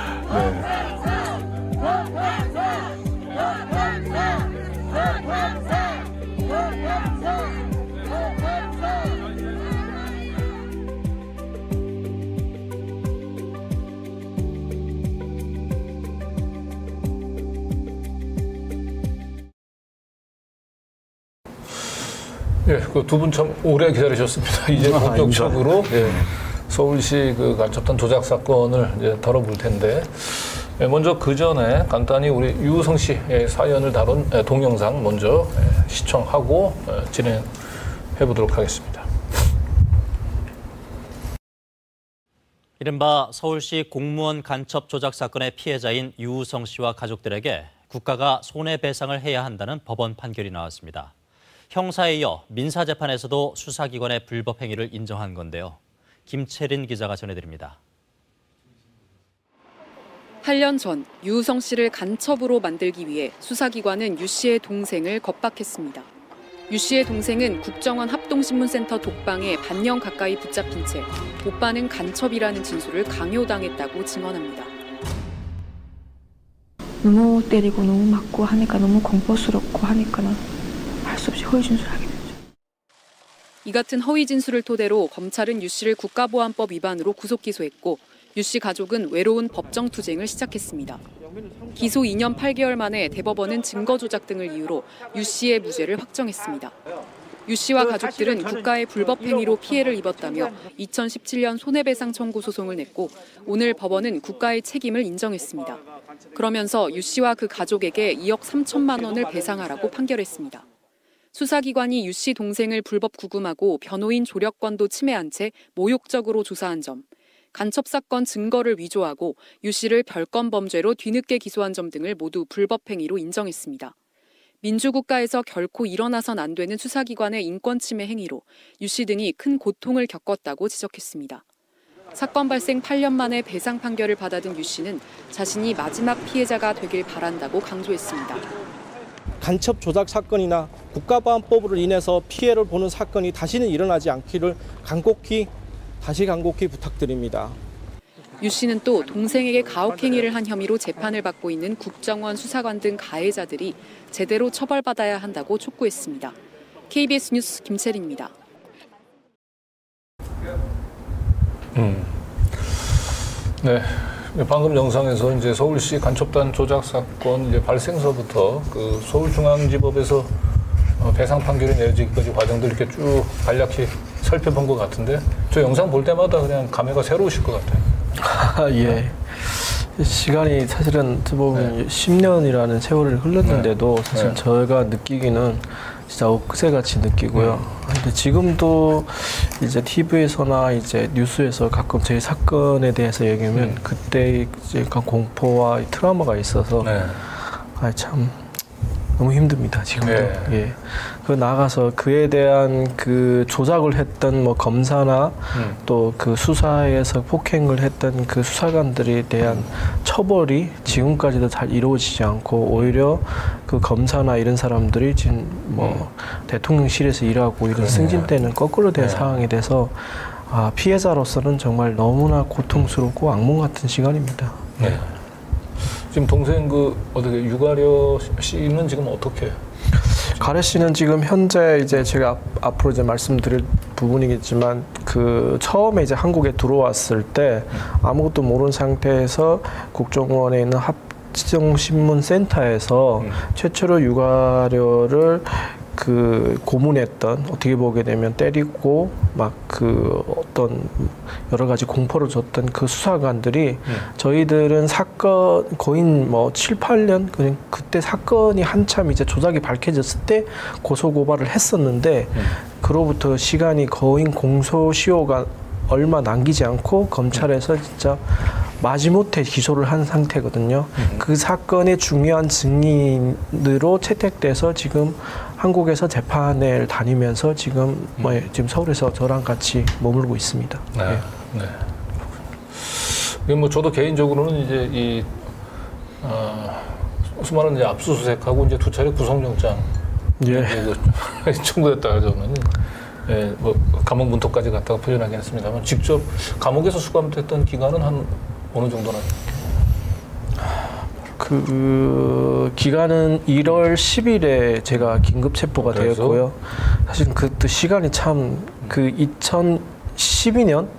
그 두 분 참 오래 기다리셨습니다. 이제 본격적으로 서울시 그 간첩단 조작 사건을 이제 다뤄볼 텐데, 먼저 그 전에 간단히 우리 유우성 씨의 사연을 다룬 동영상 먼저 시청하고 진행해 보도록 하겠습니다. 이른바 서울시 공무원 간첩 조작 사건의 피해자인 유우성 씨와 가족들에게 국가가 손해배상을 해야 한다는 법원 판결이 나왔습니다. 형사에 이어 민사재판에서도 수사기관의 불법 행위를 인정한 건데요. 김채린 기자가 전해드립니다. 8년 전 유우성 씨를 간첩으로 만들기 위해 수사기관은 유 씨의 동생을 겁박했습니다. 유 씨의 동생은 국정원 합동신문센터 독방에 반년 가까이 붙잡힌 채 오빠는 간첩이라는 진술을 강요당했다고 증언합니다. 너무 때리고 너무 맞고 하니까 너무 공포스럽고 하니까는 할 수 없이 허위 진술하게 됐죠. 이 같은 허위 진술을 토대로 검찰은 유 씨를 국가보안법 위반으로 구속 기소했고 유 씨 가족은 외로운 법정 투쟁을 시작했습니다. 기소 2년 8개월 만에 대법원은 증거 조작 등을 이유로 유 씨의 무죄를 확정했습니다. 유 씨와 가족들은 국가의 불법 행위로 피해를 입었다며 2017년 손해배상 청구 소송을 냈고 오늘 법원은 국가의 책임을 인정했습니다. 그러면서 유 씨와 그 가족에게 2억 3천만 원을 배상하라고 판결했습니다. 수사기관이 유 씨 동생을 불법 구금하고 변호인 조력권도 침해한 채 모욕적으로 조사한 점, 간첩 사건 증거를 위조하고 유 씨를 별건 범죄로 뒤늦게 기소한 점 등을 모두 불법 행위로 인정했습니다. 민주국가에서 결코 일어나선 안 되는 수사기관의 인권 침해 행위로 유 씨 등이 큰 고통을 겪었다고 지적했습니다. 사건 발생 8년 만에 배상 판결을 받아든 유 씨는 자신이 마지막 피해자가 되길 바란다고 강조했습니다. 간첩 조작 사건이나 국가보안법으로 인해서 피해를 보는 사건이 다시는 일어나지 않기를 간곡히 부탁드립니다. 유 씨는 또 동생에게 가혹행위를 한 혐의로 재판을 받고 있는 국정원 수사관 등 가해자들이 제대로 처벌받아야 한다고 촉구했습니다. KBS 뉴스 김채린입니다. 네. 방금 영상에서 이제 서울시 간첩단 조작 사건 이제 발생서부터 그 서울중앙지법에서 배상 판결이 내려지기까지 과정들 이렇게 쭉 간략히 살펴본 것 같은데 저 영상 볼 때마다 그냥 감회가 새로우실 것 같아요. 예. 시간이 사실은 보면 10년이라는 세월을 흘렀는데도 사실 저희가 느끼기는 진짜 엊그제같이 느끼고요. 근데 지금도 이제 TV에서나 이제 뉴스에서 가끔 제 사건에 대해서 얘기하면 그때 이제 약간 공포와 트라우마가 있어서 참 너무 힘듭니다 지금도. 예. 그 나가서 그에 대한 그 조작을 했던 뭐 검사나 또 그 수사에서 폭행을 했던 그 수사관들에 대한 처벌이 지금까지도 잘 이루어지지 않고 오히려 그 검사나 이런 사람들이 지금 뭐 대통령실에서 일하고 이런 승진되는 거꾸로 된 상황이 돼서 피해자로서는 정말 너무나 고통스럽고 악몽 같은 시간입니다. 네. 지금 동생 어떻게 유가려 씨는 지금 어떻게? 가래 씨는 지금 현재 이제 제가 앞으로 이제 말씀드릴 부분이겠지만 그 처음에 이제 한국에 들어왔을 때 아무것도 모르는 상태에서 국정원에 있는 합정신문센터에서 최초로 유가려를 그 고문했던 어떻게 보게 되면 때리고 막 그 어떤 여러 가지 공포를 줬던 그 수사관들이 저희들은 사건 거의 뭐 7, 8년 그냥 그때 사건이 한참 이제 조작이 밝혀졌을 때 고소 고발을 했었는데 그로부터 시간이 거의 공소시효가 얼마 남기지 않고 검찰에서 진짜 마지못해 기소를 한 상태거든요. 그 사건의 중요한 증인으로 채택돼서 지금 한국에서 재판을 다니면서 지금 지금 서울에서 저랑 같이 머물고 있습니다. 네. 네. 뭐 저도 개인적으로는 이제 수많은 이제 압수수색하고 이제 2차례 구속영장 청구했다가 저는 뭐 감옥 문턱까지 갔다가 풀려나긴 했습니다만 직접 감옥에서 수감됐던 기간은 한 어느 정도나? 그 기간은 1월 10일에 제가 긴급 체포가 되었고요. 사실 그때 시간이 참 그 2012년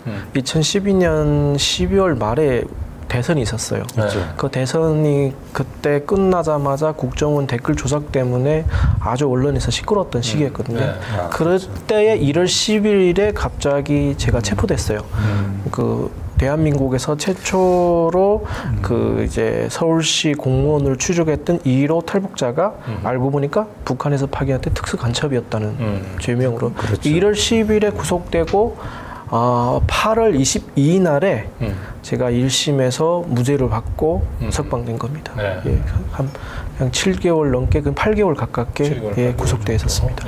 12월 말에 대선이 있었어요. 그 대선이 그때 끝나자마자 국정원 댓글 조작 때문에 아주 언론에서 시끄러웠던 시기였거든요. 그럴 때에 1월 10일에 갑자기 제가 체포됐어요. 그 대한민국에서 최초로 그 이제 서울시 공무원을 추적했던 1호 탈북자가 알고 보니까 북한에서 파견했던 특수 간첩이었다는 죄명으로 1월 10일에 구속되고 8월 22일 날에 제가 1심에서 무죄를 받고 석방된 겁니다. 예, 그냥 7개월 넘게, 8개월 가깝게 구속돼 있었습니다.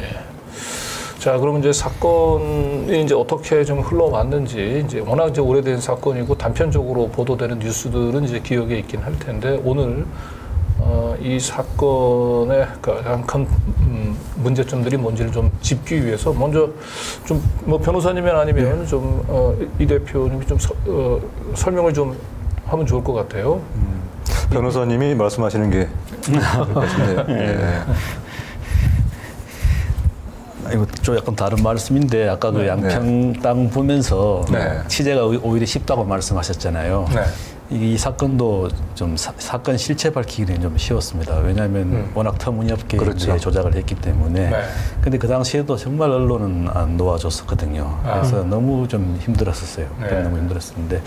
자, 그러면 이제 사건이 이제 어떻게 좀 흘러왔는지 이제 워낙 이제 오래된 사건이고 단편적으로 보도되는 뉴스들은 이제 기억에 있긴 할 텐데 오늘 이 사건의 가장 큰 문제점들이 뭔지를 좀 짚기 위해서 먼저 좀 뭐 변호사님이 아니면 좀 이 대표님이 좀 설명을 좀 하면 좋을 것 같아요. 변호사님이 말씀하시는 게 네. 이거 좀 약간 다른 말씀인데 아까 그 양평 땅 보면서 취재가 오히려 쉽다고 말씀하셨잖아요. 이 사건도 좀 사건 실체 밝히기는 좀 쉬웠습니다. 왜냐하면 워낙 터무니없게 조작을 했기 때문에. 근데 그 당시에도 정말 언론은 안 도와줬었거든요. 그래서 너무 좀 힘들었었어요. 너무 힘들었었는데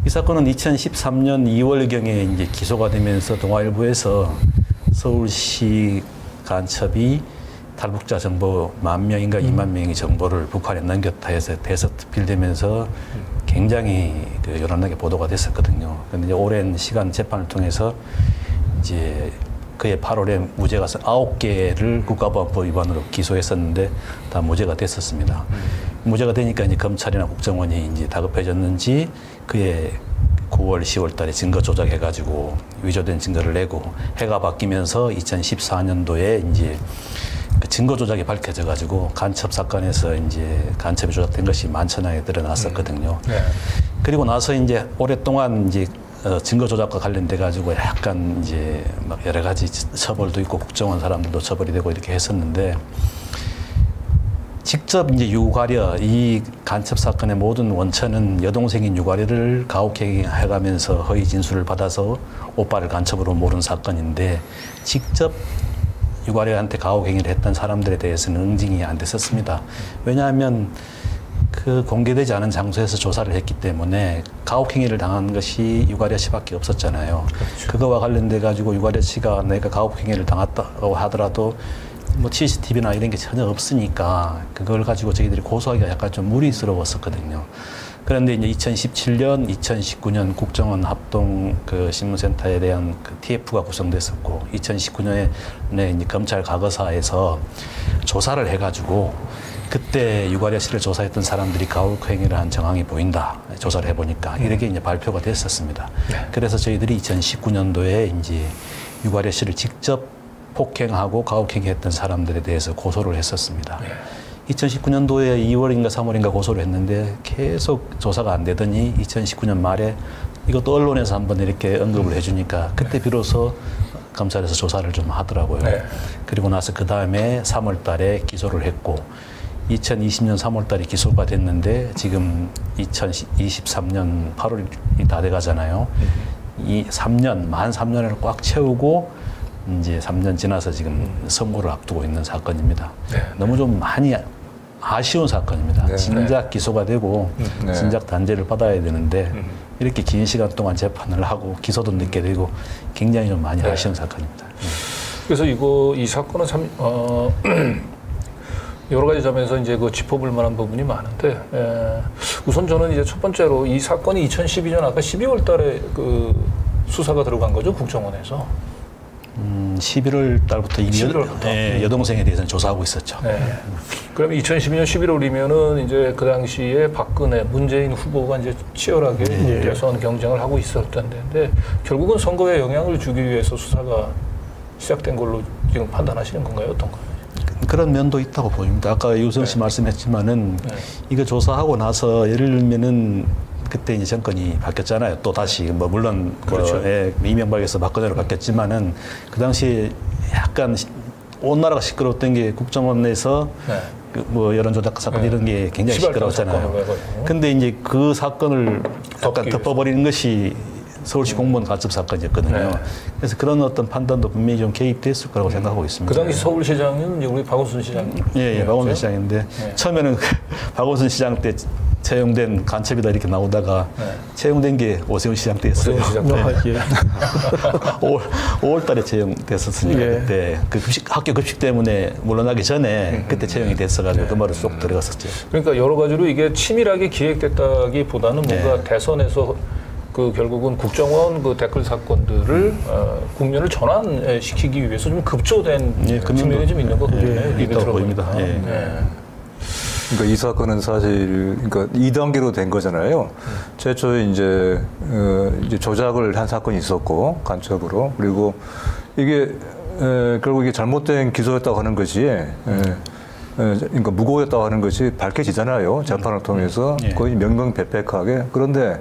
이 사건은 2013년 2월경에 이제 기소가 되면서 동아일보에서 서울시 간첩이 탈북자 정보 10,000명인가 20,000명의 정보를 북한에 넘겼다 해서 대서특필되면서 굉장히 그 요란하게 보도가 됐었거든요. 그런데 이제 오랜 시간 재판을 통해서 이제 그해 8월에 무죄가 9개를 국가보안법 위반으로 기소했었는데 다 무죄가 됐었습니다. 무죄가 되니까 이제 검찰이나 국정원이 이제 다급해졌는지 그해 9월, 10월 달에 증거 조작해가지고 위조된 증거를 내고 해가 바뀌면서 2014년도에 이제 그 증거 조작이 밝혀져가지고 간첩 사건에서 이제 간첩이 조작된 것이 만천하에 드러났었거든요. 그리고 나서 이제 오랫동안 이제 증거 조작과 관련돼 가지고 약간 이제 막 여러 가지 처벌도 있고 국정원 사람들도 처벌이 되고 이렇게 했었는데 직접 이제 유가려 이 간첩 사건의 모든 원천은 여동생인 유가려를 가혹행위해가면서 허위 진술을 받아서 오빠를 간첩으로 모른 사건인데 직접 유가래한테 가혹행위를 했던 사람들에 대해서는 응징이 안 됐었습니다. 왜냐하면 그 공개되지 않은 장소에서 조사를 했기 때문에 가혹행위를 당한 것이 유가래 씨밖에 없었잖아요. 그렇죠. 그거와 관련돼 가지고 유가래 씨가 내가 가혹행위를 당했다고 하더라도 뭐 CCTV나 이런 게 전혀 없으니까 그걸 가지고 저희들이 고소하기가 약간 좀 무리스러웠었거든요. 그런데 이제 2017년, 2019년 국정원 합동 그 신문센터에 대한 그 TF가 구성됐었고 2019년에 이제 검찰 과거사에서 조사를 해가지고 그때 유가래 씨를 조사했던 사람들이 가혹행위를 한 정황이 보인다. 조사를 해보니까 이렇게 이제 발표가 됐었습니다. 네. 그래서 저희들이 2019년도에 이제 유가래 씨를 직접 폭행하고 가혹행위했던 사람들에 대해서 고소를 했었습니다. 네. 2019년도에 2월인가 3월인가 고소를 했는데 계속 조사가 안 되더니 2019년 말에 이것도 언론에서 한번 이렇게 언급을 해주니까 그때 비로소 검찰에서 조사를 좀 하더라고요. 네. 그리고 나서 그 다음에 3월 달에 기소를 했고 2020년 3월 달에 기소가 됐는데 지금 2023년 8월이 다 돼가잖아요. 이 3년, 만 3년을 꽉 채우고 이제 3년 지나서 지금 선고를 앞두고 있는 사건입니다. 네. 너무 좀 많이 아쉬운 사건입니다. 네. 진작 기소가 되고 네. 진작 단죄를 받아야 되는데 이렇게 긴 시간 동안 재판을 하고 기소도 늦게 되고 굉장히 좀 많이 네. 아쉬운 사건입니다. 그래서 이 사건은 참 여러 가지 점에서 이제 그 짚어볼 만한 부분이 많은데 우선 저는 이제 첫 번째로 이 사건이 2012년 아까 12월 달에 그 수사가 들어간 거죠, 국정원에서. 11월 달부터 이미 여동생에 대해서는 조사하고 있었죠. 네. 그러면 2012년 11월이면은 이제 그 당시에 박근혜, 문재인 후보가 이제 치열하게 대선 경쟁을 하고 있었던 데인데 결국은 선거에 영향을 주기 위해서 수사가 시작된 걸로 지금 판단하시는 건가요? 어떤가요? 그런 면도 있다고 보입니다. 아까 유성 씨 말씀했지만은 이거 조사하고 나서 예를 들면은 그때 이제 정권이 바뀌었잖아요. 또 다시 뭐 물론 그렇죠. 이명박에서 박근혜로 바뀌었지만은 그 당시에 약간 온 나라가 시끄러웠던 게 국정원에서 그 뭐 여론조작 사건 이런 게 굉장히 시끄러웠잖아요. 근데 이제 그 사건을 약간 덮어버리는 것이 서울시 공무원 간첩 사건이었거든요. 그래서 그런 어떤 판단도 분명히 좀 개입됐을 거라고 생각하고 있습니다. 그 당시 서울시장은 우리 박원순 시장. 예, 박원순 시장인데 처음에는 박원순 시장 때 채용된 간첩이다 이렇게 나오다가 채용된 게 오세훈 시장 때였어요. 5월 달에 채용됐었으니까 그때 그 학교 급식 때문에 물러나기 전에 그때 채용이 됐어가지고 그 말을 쏙 들어갔었죠. 그러니까 여러 가지로 이게 치밀하게 기획됐다기보다는 뭔가 대선에서 그 결국은 국정원 그 댓글 사건들을 국면을 전환시키기 위해서 좀 급조된 측면이 좀 있는 것 같네요. 있다고 보입니다. 그러니까 이 사건은 사실 그러니까 2단계로 된 거잖아요. 최초에 이제 조작을 한 사건이 있었고 간첩으로 그리고 이게 결국 이게 잘못된 기소였다고 하는 것이 그러니까 무고였다고 하는 것이 밝혀지잖아요. 재판을 통해서 거의 명명백백하게. 그런데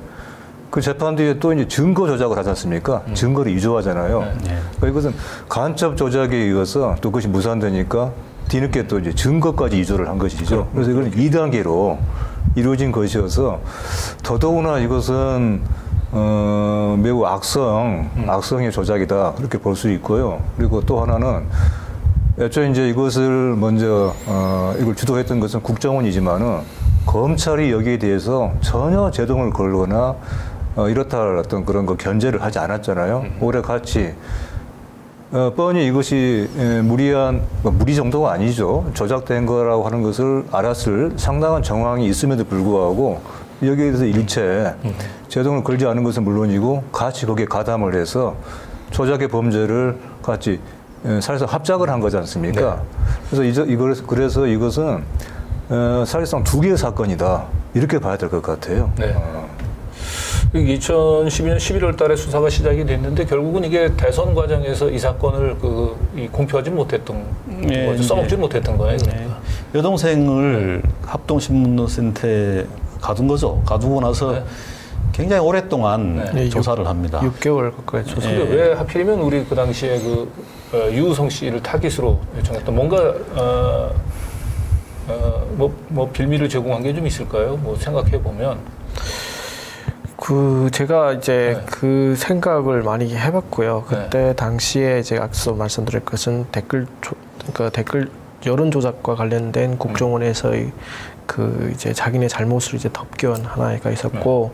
그 재판 뒤에 또 이제 증거 조작을 하지 않습니까? 증거를 위조하잖아요. 그러니까 이것은 간첩 조작에 의해서 또 그것이 무산되니까 뒤늦게 또 이제 증거까지 위조를 한 것이죠. 그래서 이건 2단계로 이루어진 것이어서 더더구나 이것은 매우 악성의 조작이다 그렇게 볼 수 있고요. 그리고 또 하나는 애초에 이제 이것을 먼저 이걸 주도했던 것은 국정원이지만은 검찰이 여기에 대해서 전혀 제동을 걸거나 이렇다 어떤 그런 거 견제를 하지 않았잖아요. 오래 같이 뻔히 이것이 무리 정도가 아니죠. 조작된 거라고 하는 것을 알았을 상당한 정황이 있음에도 불구하고 여기에 대해서 일체 제동을 걸지 않은 것은 물론이고 같이 거기에 가담을 해서 조작의 범죄를 같이 사실상 합작을 한 거지 않습니까? 그래서 그래서 이것은 사실상 두 개의 사건이다 이렇게 봐야 될 것 같아요. 2012년 11월 달에 수사가 시작이 됐는데 결국은 이게 대선 과정에서 이 사건을 공표하지 못했던 거죠. 써먹지 못했던 거예요. 그러니까. 여동생을 합동신문센터에 가둔 거죠. 가두고 나서 굉장히 오랫동안 조사를 합니다. 6개월 가까이 조사. 근데 왜 하필이면 우리 그 당시에 유우성 씨를 타깃으로 정했던 뭔가 뭐 빌미를 제공한 게 좀 있을까요? 뭐 생각해 보면. 제가 이제 그 생각을 많이 해봤고요. 그때 당시에 이제 앞서 말씀드릴 것은 댓글 여론 조작과 관련된 국정원에서의 이제 자기네 잘못을 이제 덮겨온 하나가 있었고,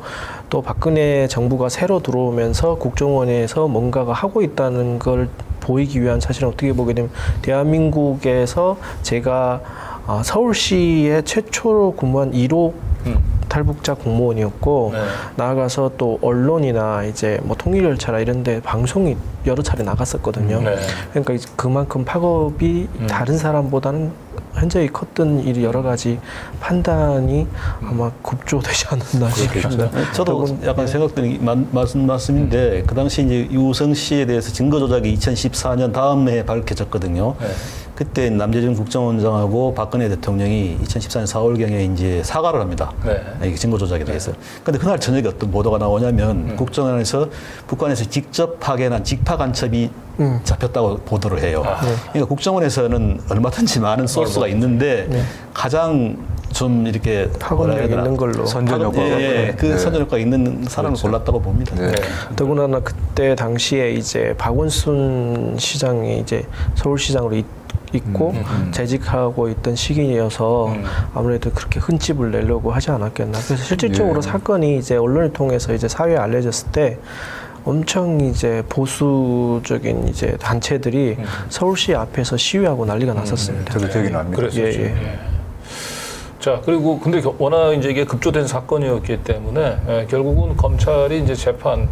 또 박근혜 정부가 새로 들어오면서 국정원에서 뭔가가 하고 있다는 걸 보이기 위한, 사실은 어떻게 보게 되면 대한민국에서 제가 서울시에 최초로 근무한 1호 탈북자 공무원이었고, 나아가서 또 언론이나 이제 뭐 통일열차라 이런데 방송이 여러 차례 나갔었거든요. 그러니까 그만큼 파급이 다른 사람보다는 현저히 컸던 일이 여러 가지 판단이 아마 급조되지 않았나 싶습니다. 저도 약간 생각드는 말씀인데, 그 당시 이제 유우성 씨에 대해서 증거 조작이 2014년 다음 해에 밝혀졌거든요. 그때 남재준 국정원장하고 박근혜 대통령이 2014년 4월경에 이제 사과를 합니다. 이게 증거 조작에 대해서. 근데 그날 저녁에 어떤 보도가 나오냐면 국정원에서 북한에서 직접 파견한 직파 간첩이 잡혔다고 보도를 해요. 그러니까 국정원에서는 얼마든지 많은 소스가 있는데 가장 좀 이렇게 파급력 있는 걸로 선전효과가 그 선전효과가 있는 사람을 골랐다고 봅니다. 더군다나 그때 당시에 이제 박원순 시장이 이제 서울시장으로 있고 재직하고 있던 시기여서 아무래도 그렇게 흠집을 내려고 하지 않았겠나. 그래서 실질적으로 사건이 이제 언론을 통해서 이제 사회에 알려졌을 때 엄청 이제 보수적인 이제 단체들이 서울시 앞에서 시위하고 난리가 났었습니다. 저도 기억이 납니다. 그랬었죠. 자, 그리고 근데 워낙 이제 이게 급조된 사건이었기 때문에 결국은 검찰이 이제 재판이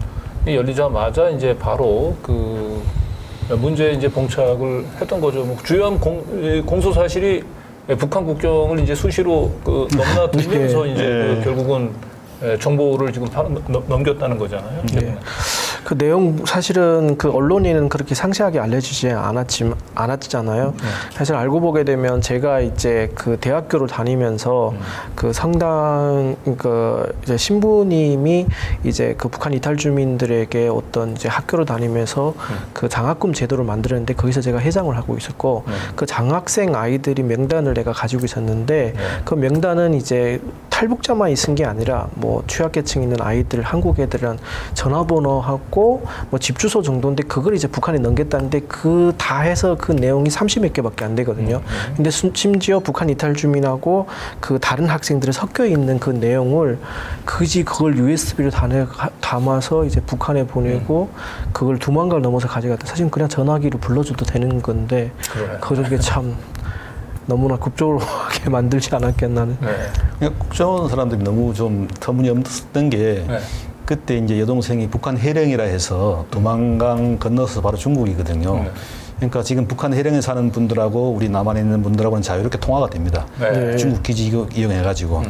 열리자마자 이제 바로 문제에 이제 봉착을 했던 거죠. 뭐 주요한 공소 사실이 북한 국경을 이제 수시로 넘나들면서 이제 결국은 정보를 지금 넘겼다는 거잖아요. 그 내용 사실은 언론에는 그렇게 상세하게 알려지지 않았잖아요. 사실 알고 보게 되면 제가 이제 대학교를 다니면서 성당 이제 신부님이 이제 북한 이탈 주민들에게 어떤 이제 학교를 다니면서 장학금 제도를 만들었는데 거기서 제가 회장을 하고 있었고 장학생 아이들이 명단을 내가 가지고 있었는데 그 명단은 이제 탈북자만 있은 게 아니라 뭐 취약계층 있는 아이들, 한국 애들은 전화번호하고 뭐 집 주소 정도인데 그걸 이제 북한에 넘겼다는데 다 해서 그 내용이 30몇 개밖에 안 되거든요. 근데 심지어 북한 이탈 주민하고 다른 학생들이 섞여 있는 그 내용을 그걸 USB로 담아서 이제 북한에 보내고 그걸 2만 가를 넘어서 가져갔다. 사실 그냥 전화기로 불러줘도 되는 건데 그렇게 참 너무나 급조하게 만들지 않았겠나는. 국정원 사람들이 너무 좀 터무니없었던 게 그때 이제 여동생이 북한 해령이라 해서 도망강 건너서 바로 중국이거든요. 그러니까 지금 북한 해령에 사는 분들하고 우리 남한에 있는 분들하고는 자유롭게 통화가 됩니다. 중국 기지 이용해가지고.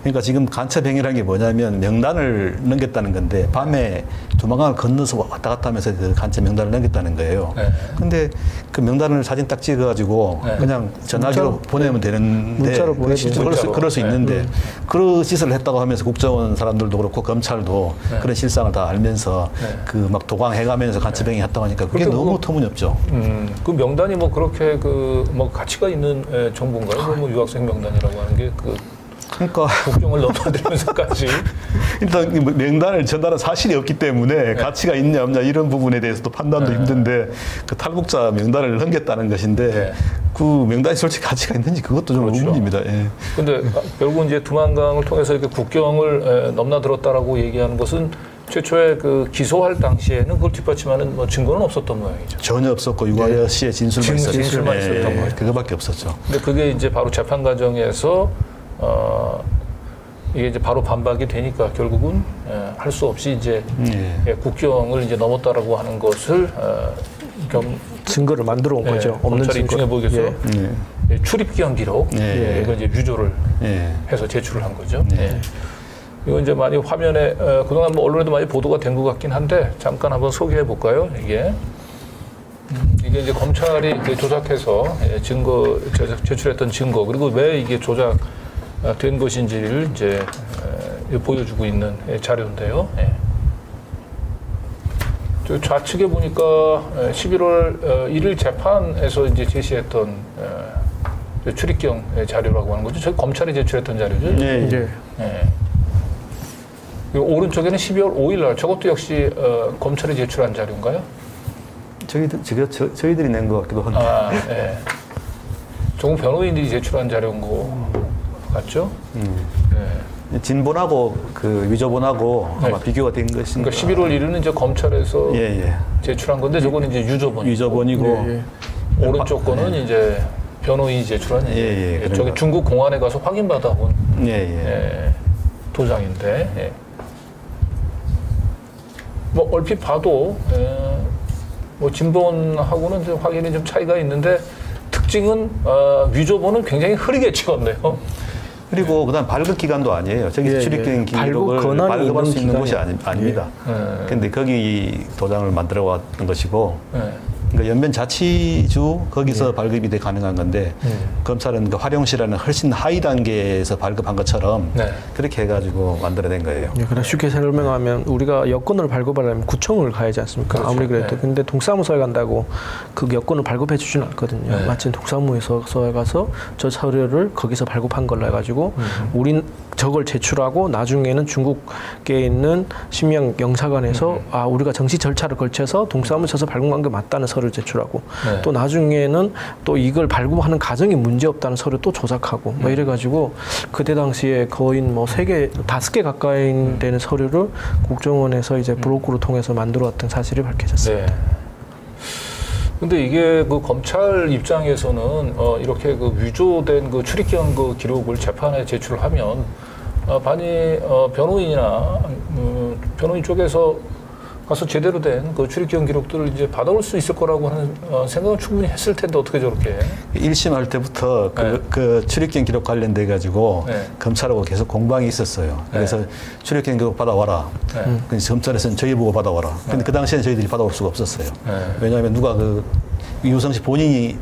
그러니까 지금 간첩 행위라는 게 뭐냐면 명단을 넘겼다는 건데 밤에 도망강을 건너서 왔다 갔다 하면서 그 간첩 명단을 넘겼다는 거예요. 근데 그 명단을 사진 딱 찍어가지고 그냥 전화기로 보내면 되는데 그럴 수 있는데 그런 짓을 했다고 하면서 국정원 사람들도 그렇고 검찰도 그런 실상을 다 알면서 막 도강해가면서 간첩 행위 했다고 하니까 그게 너무 터무니없죠. 그 명단이 뭐 그렇게 뭐 가치가 있는 정보인가요? 뭐 유학생 명단이라고 하는 게 그러니까 국경을 넘어들면서까지 일단 명단을 전달한 사실이 없기 때문에 가치가 있냐 없냐 이런 부분에 대해서도 판단도 힘든데 탈북자 명단을 넘겼다는 것인데 그 명단이 솔직히 가치가 있는지 그것도 좀 의문입니다. 근데 결국 이제 두만강을 통해서 이렇게 국경을 넘나들었다라고 얘기하는 것은 최초에 기소할 당시에는 그걸 뒷받침하는 뭐 증거는 없었던 모양이죠. 전혀 없었고 유가려 씨의 진술만 있었죠. 있었던 거예요. 그거밖에 없었죠. 근데 그게 이제 바로 재판 과정에서 이게 이제 바로 반박이 되니까 결국은 할 수 없이 이제 국경을 이제 넘었다라고 하는 것을 증거를 만들어 온 거죠. 없는 검찰이 증거. 입증해 보기 위해서 출입기한 기록 이걸 이제 유조를 해서 제출을 한 거죠. 이거 이제 많이 화면에 그동안 뭐 언론에도 많이 보도가 된 것 같긴 한데 잠깐 한번 소개해 볼까요? 이게 이제 검찰이 조작해서 증거 제출했던 증거 그리고 왜 이게 조작된 것인지를 이제 보여주고 있는 자료인데요. 좌측에 보니까 11월 1일 재판에서 이제 제시했던 출입경 자료라고 하는 거죠. 저희 검찰이 제출했던 자료죠. 오른쪽에는 12월 5일 날 저것도 역시 검찰이 제출한 자료인가요? 저희들이 낸 것 같기도 한데. 아, 네. 조금 변호인들이 제출한 자료인 거 같죠? 네. 진본하고 그 위조본하고 아마 비교가 된 것인가. 그러니까 11월 1일은 이제 검찰에서 제출한 건데 저거는 이제 유조본이고 오른쪽 거는 이제 변호인이 제출한 저기 중국 공안에 가서 확인받아 본 도장인데 뭐 얼핏 봐도 뭐 진본하고는 좀 확연히 좀 차이가 있는데 특징은 위조본은 굉장히 흐리게 찍었네요. 그리고 그다음 발급 기간도 아니에요. 저기 출입境기록을 발급할 수 있는 곳이 아닙니다. 그런데 거기 도장을 만들어 왔던 것이고, 그러니까 연변 자치주 거기서 발급이 돼 가능한 건데 검찰은 그 활용시라는 훨씬 하위 단계에서 발급한 것처럼 그렇게 해가지고 만들어낸 거예요. 그냥 쉽게 설명하면 우리가 여권을 발급하려면 구청을 가야지 않습니까? 그렇죠. 아무리 그래도. 근데 동사무소에 간다고 그 여권을 발급해 주지는 않거든요. 마침 동사무소에 가서 저 서류를 거기서 발급한 걸로 해가지고 우린 저걸 제출하고 나중에는 중국에 있는 신명 영사관에서 우리가 정식 절차를 걸쳐서 동사무소에서 발급한 게 맞다는 서류를 제출하고 또 나중에는 또 이걸 발급하는 과정이 문제없다는 서류 또 조작하고 뭐 이래가지고 그때 당시에 거의 뭐 3개, 5개 가까이 되는 서류를 국정원에서 이제 브로커를 통해서 만들어왔던 사실이 밝혀졌어요. 근데 이게 그 검찰 입장에서는 이렇게 그 위조된 그 출입경 그 기록을 재판에 제출하면 반이 변호인이나 변호인 쪽에서 가서 제대로 된 그 출입경 기록들을 이제 받아올 수 있을 거라고 하는 생각은 충분히 했을 텐데 어떻게 저렇게 1심 할 때부터 그 출입경 기록 관련돼 가지고 검찰하고 계속 공방이 있었어요. 그래서 출입경 기록 받아와라. 그래서 검찰에서는 저희 보고 받아와라. 근데 그 당시에는 저희들이 받아올 수가 없었어요. 왜냐하면 누가 그 유성 씨 본인이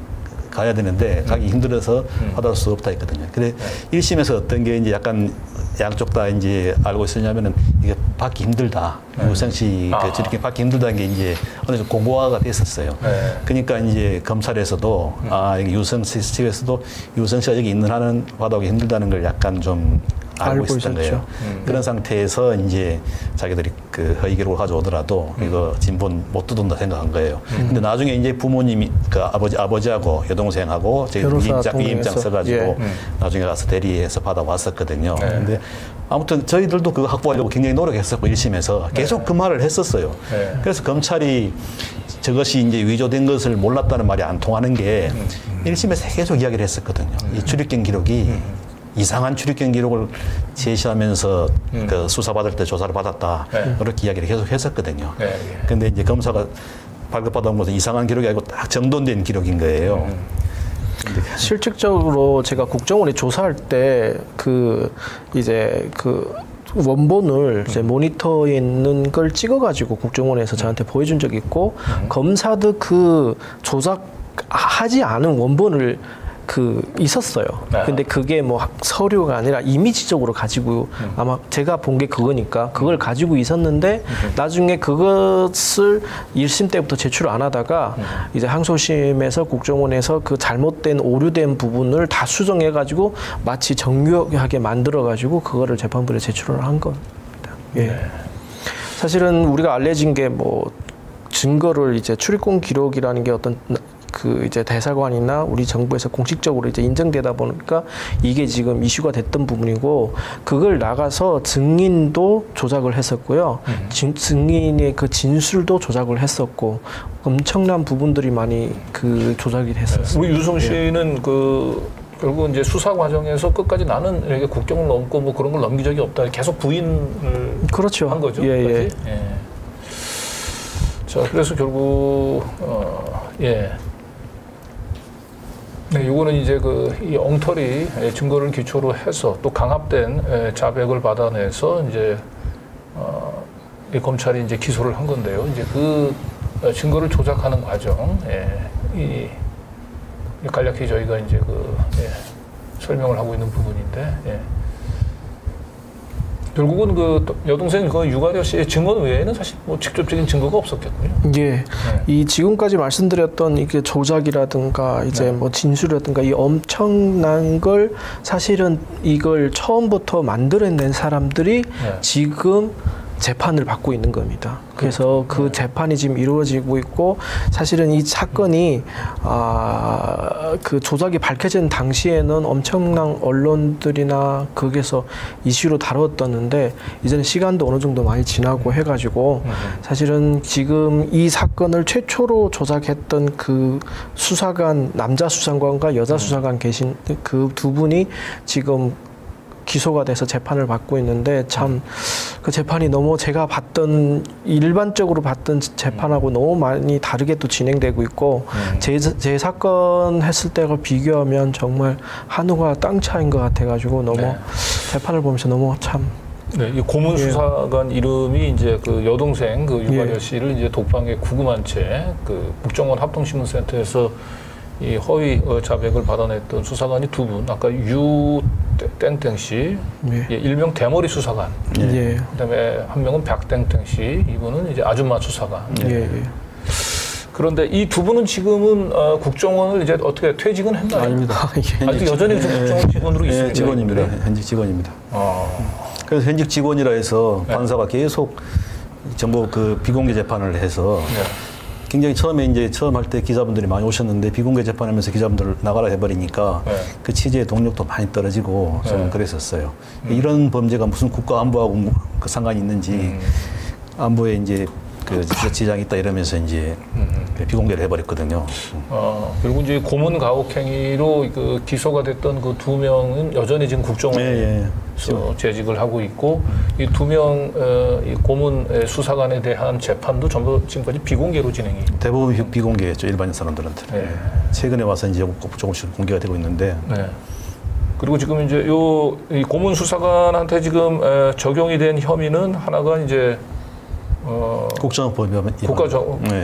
가야 되는데 가기 힘들어서 받아올 수 없다 했거든요. 근데 1심에서 어떤 게 이제 약간 양쪽 다 이제 알고 있었냐면은 이게 받기 힘들다. 유성 씨 그 출입경 받기 힘들다는 게 이제 어느 정도 공고화가 됐었어요. 그러니까 이제 검찰에서도 이게 유성 씨 측에서도 유성 씨가 여기 있는 한은 받아오기 힘들다는 걸 약간 좀 알고 있었던 거예요. 그런 상태에서 이제 자기들이 그 허위 기록을 가져오더라도 이거 진본 못 뜯는다 생각한 거예요. 근데 나중에 이제 부모님이 그 아버지하고 여동생하고 저희 위임장 써가지고 나중에 가서 대리해서 받아왔었거든요. 근데 아무튼 저희들도 그거 확보하려고 굉장히 노력했었고 1심에서 계속 그 말을 했었어요. 그래서 검찰이 저것이 이제 위조된 것을 몰랐다는 말이 안 통하는 게 1심에서 계속 이야기를 했었거든요. 이 출입경 기록이 이상한 출입경 기록을 제시하면서 그 수사받을 때 조사를 받았다. 그렇게 이야기를 계속 했었거든요. 근데 이제 검사가 발급받아온 것은 이상한 기록이 아니고 딱 정돈된 기록인 거예요. 실질적으로 제가 국정원에 조사할 때 이제 원본을 이제 모니터에 있는 걸 찍어가지고 국정원에서 저한테 보여준 적이 있고 검사도 그 조작하지 않은 원본을 있었어요. 근데 그게 뭐 서류가 아니라 이미지적으로 가지고 아마 제가 본 게 그거니까 그걸 가지고 있었는데 나중에 그것을 1심 때부터 제출 안 하다가 이제 항소심에서 국정원에서 그 잘못된 오류된 부분을 다 수정해 가지고 마치 정교하게 만들어 가지고 그거를 재판부에 제출을 한 겁니다. 사실은 우리가 알려진 게 뭐 증거를 이제 출입국 기록이라는 게 어떤 이제 대사관이나 우리 정부에서 공식적으로 이제 인정되다 보니까 이게 지금 이슈가 됐던 부분이고 그걸 나가서 증인도 조작을 했었고요. 증인의 그 진술도 조작을 했었고 엄청난 부분들이 많이 조작이 됐었어요. 우리 유성 씨는 결국 이제 수사 과정에서 끝까지 나는 이렇게 국경을 넘고 뭐 그런 걸 넘긴 적이 없다. 계속 부인을 한 거죠. 자, 그래서 결국 이거는 이제 이 엉터리 증거를 기초로 해서 또 강압된 자백을 받아내서 이제 이 검찰이 이제 기소를 한 건데요. 이제 그 증거를 조작하는 과정, 간략히 저희가 이제 설명을 하고 있는 부분인데, 결국은 그 여동생 그 유가려 씨의 증언 외에는 사실 뭐 직접적인 증거가 없었겠군요. 예. 네. 이 지금까지 말씀드렸던 이게 조작이라든가 이제 네. 뭐 진술이라든가 이 엄청난 걸 사실은 이걸 처음부터 만들어낸 사람들이 네. 지금 재판을 받고 있는 겁니다. 그래서 그 재판이 지금 이루어지고 있고 사실은 이 사건이 그 조작이 밝혀진 당시에는 엄청난 언론들이나 거기서 이슈로 다뤘었는데 이제는 시간도 어느 정도 많이 지나고 해가지고 사실은 지금 이 사건을 최초로 조작했던 그 수사관 남자 수사관과 여자 수사관 계신 그 두 분이 지금 기소가 돼서 재판을 받고 있는데 참 그 재판이 너무 제가 봤던 일반적으로 봤던 재판하고 너무 많이 다르게 또 진행되고 있고 제 사건 했을 때가 비교하면 정말 하늘과 땅 차이인 것 같아가지고 너무 네. 재판을 보면서 너무 참 네, 이 고문 수사관 이름이 이제 그 여동생 그 유가려 씨를 이제 독방에 구금한 채 그 국정원 합동신문센터에서 이 허위 자백을 받아냈던 수사관이 두 분, 아까 유 땡땡 씨, 예, 일명 대머리 수사관, 예. 그다음에 한 명은 백땡땡 씨, 이분은 이제 아줌마 수사관. 예. 그런데 이 두 분은 지금은 국정원을 이제 어떻게 퇴직은 했나요? 아닙니다. 아직 여전히 국정원 직원으로 있습니다. 직원입니다. 현직 직원입니다. 그래서 현직 직원이라 해서 판사가 계속 전부 그 비공개 재판을 해서. 굉장히 처음 할 때 기자분들이 많이 오셨는데 비공개 재판하면서 기자분들 나가라 해버리니까 그 취재의 동력도 많이 떨어지고 저는 그랬었어요. 이런 범죄가 무슨 국가 안보하고 그 상관이 있는지 안보에 이제 그 지장이 있다 이러면서 이제 비공개를 해버렸거든요. 그리고 이제 고문 가혹행위로 그 기소가 됐던 그 두 명은 여전히 지금 국정원에 재직을 하고 있고 이 두 명 이 고문 수사관에 대한 재판도 전부 지금까지 비공개로 진행이. 대부분 비공개였죠, 일반 사람들한테. 네. 최근에 와서 이제 조금씩 공개가 되고 있는데. 네. 그리고 지금 이제 이 고문 수사관한테 지금 적용이 된 혐의는 하나가 이제 국정원법 위반.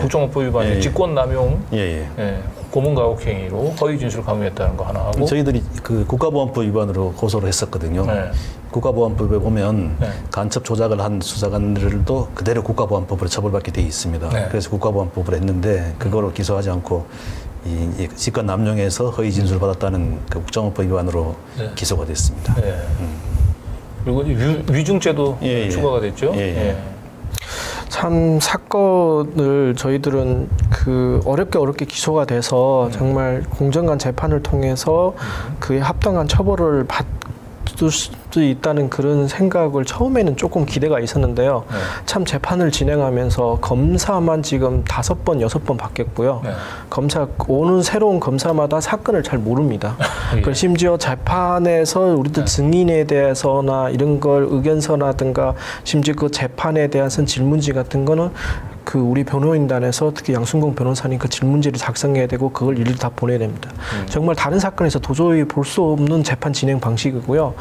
국정원법 위반, 직권남용, 고문 가혹행위로 허위 진술을 강요했다는 거 하나 하고. 저희들이 그 국가보안법 위반으로 고소를 했었거든요. 국가보안법에 보면 간첩 조작을 한 수사관들도 그대로 국가보안법으로 처벌받게 돼 있습니다. 그래서 국가보안법을 했는데 그거를 기소하지 않고 이 직권 남용해서 허위 진술을 받았다는 그 국정원법 위반으로 기소가 됐습니다. 그리고 위중죄도 추가가 됐죠. 참 사건을 저희들은 그 어렵게 기소가 돼서 정말 공정한 재판을 통해서 그에 합당한 처벌을 받을 수도 있다는 그런 생각을 처음에는 조금 기대가 있었는데요. 참 재판을 진행하면서 검사만 지금 5번, 6번 바뀌었고요. 오는 새로운 검사마다 사건을 잘 모릅니다. 그리고 심지어 재판에서 우리들 증인에 대해서나 이런 걸 의견서라든가 심지어 그 재판에 대한 질문지 같은 거는 그 우리 변호인단에서 특히 양순공 변호사님 그 질문지를 작성해야 되고 그걸 일일이 다 보내야 됩니다. 정말 다른 사건에서 도저히 볼 수 없는 재판 진행 방식이고요.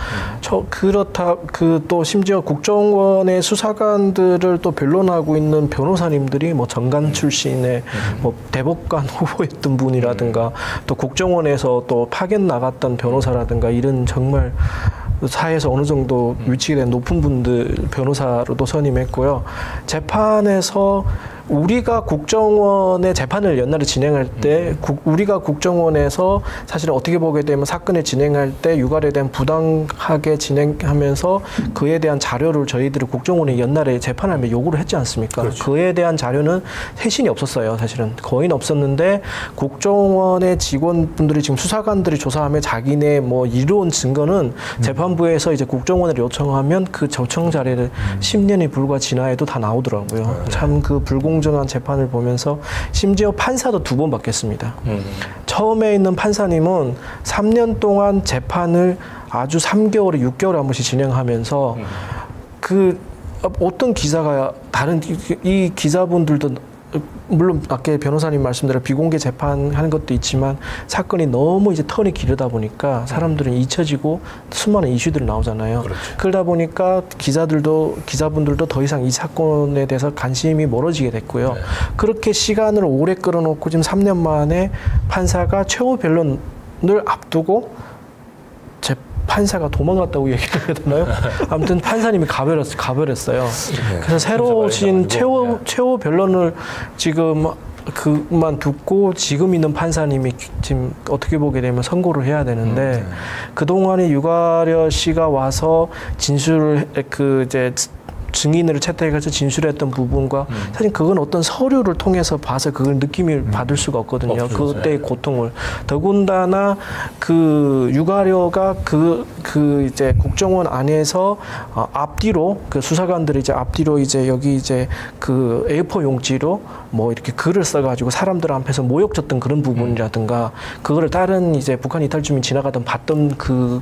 또 심지어 국정원의 수사관들을 또 변론하고 있는 변호사님들이 뭐 정관 출신의 뭐 대법관 후보였던 분이라든가 또 국정원에서 또 파견 나갔던 변호사라든가 이런 정말 사회에서 어느 정도 위치가 된 높은 분들 변호사로도 선임했고요. 재판에서 우리가 국정원의 재판을 연날에 진행할 때 우리가 국정원에서 사실은 어떻게 보게 되면 사건을 진행할 때 유가려에 대한 부당하게 진행하면서 그에 대한 자료를 저희들이 국정원에 연날에 재판하면 요구를 했지 않습니까? 그에 대한 자료는 회신이 없었어요. 사실은 거의 없었는데 국정원의 직원분들이 지금 수사관들이 조사하면 자기네 뭐 이루은 증거는 재판부에서 이제 국정원을 요청하면 그 요청 자료를 10년이 불과 지나해도 다 나오더라고요. 참 그 불공정한 재판을 보면서 심지어 판사도 2번 바뀌었습니다. 처음에 있는 판사님은 3년 동안 재판을 아주 3개월에 6개월에 한 번씩 진행하면서 그 어떤 기자가 다른 이 기자분들도 물론 아까 변호사님 말씀대로 비공개 재판하는 것도 있지만 사건이 너무 이제 턴이 길다 보니까 사람들은 잊혀지고 수많은 이슈들이 나오잖아요. 그러다 보니까 기자분들도 더 이상 이 사건에 대해서 관심이 멀어지게 됐고요. 그렇게 시간을 오래 끌어놓고 지금 3년 만에 판사가 최후 변론을 앞두고 판사가 도망갔다고 얘기를 해야 되나요? 아무튼 판사님이 가버렸어요. 그래서 새로 오신 최후 변론을 지금 그만 듣고 지금 있는 판사님이 지금 어떻게 보게 되면 선고를 해야 되는데 그동안에 유가려 씨가 와서 진술을 이제 증인을 채택해서 진술했던 부분과 사실 그건 어떤 서류를 통해서 봐서 그걸 느낌을 받을 수가 없거든요. 그때의 고통을. 더군다나 그 유가려가 이제 국정원 안에서 앞뒤로 그 수사관들이 이제 앞뒤로 이제 여기 이제 그 A4 용지로 뭐 이렇게 글을 써가지고 사람들 앞에서 모욕쳤던 그런 부분이라든가 그거를 다른 이제 북한 이탈 주민 지나가던 봤던 그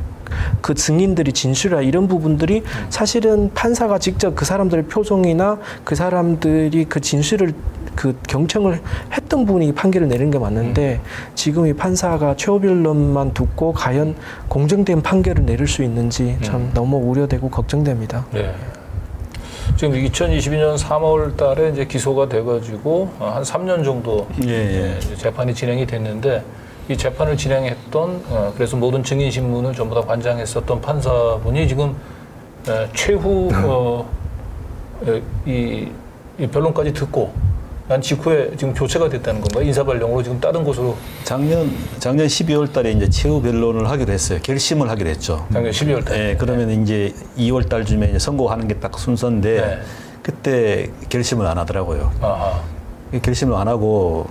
증인들이 진술이나 이런 부분들이 사실은 판사가 직접 그 사람들의 표정이나 그 사람들이 그 진술을 그 경청을 했던 분이 판결을 내리는 게 맞는데 지금 이 판사가 최후 변론만 듣고 과연 공정된 판결을 내릴 수 있는지 참 너무 우려되고 걱정됩니다. 네. 지금 2022년 3월 달에 이제 기소가 돼가지고 한 3년 정도 재판이 진행이 됐는데 이 재판을 진행했던 그래서 모든 증인 신문을 전부 다 관장했었던 판사분이 지금 최후 이 변론까지 듣고 난 직후에 지금 교체가 됐다는 건가요? 인사발령으로 지금 다른 곳으로 작년 12월 달에 이제 최후 변론을 하기로 했어요. 결심을 하기로 했죠. 작년 12월 달에. 네, 그러면 이제 2월 달쯤에 이제 선고하는 게 딱 순서인데 그때 결심을 안 하더라고요. 결심을 안 하고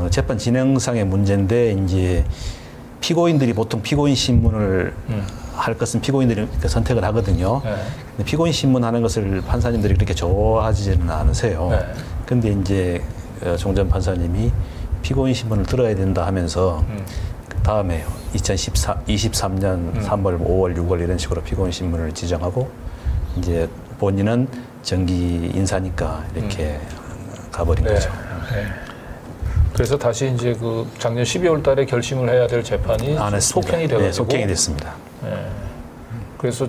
재판 진행상의 문제인데 이제 피고인들이 보통 피고인 신문을 할 것은 피고인들이 선택을 하거든요. 근데 피고인 신문 하는 것을 판사님들이 그렇게 좋아하지는 않으세요. 근데 이제 종 전 판사님이 피고인 신문을 들어야 된다 하면서 그 다음에 2023년 3월, 5월, 6월 이런 식으로 피고인 신문을 지정하고 이제 본인은 정기 인사니까 이렇게 가버린 거죠. 그래서 다시 이제 그 작년 12월 달에 결심을 해야 될 재판이 속행이 되고 속행이 됐습니다. 그래서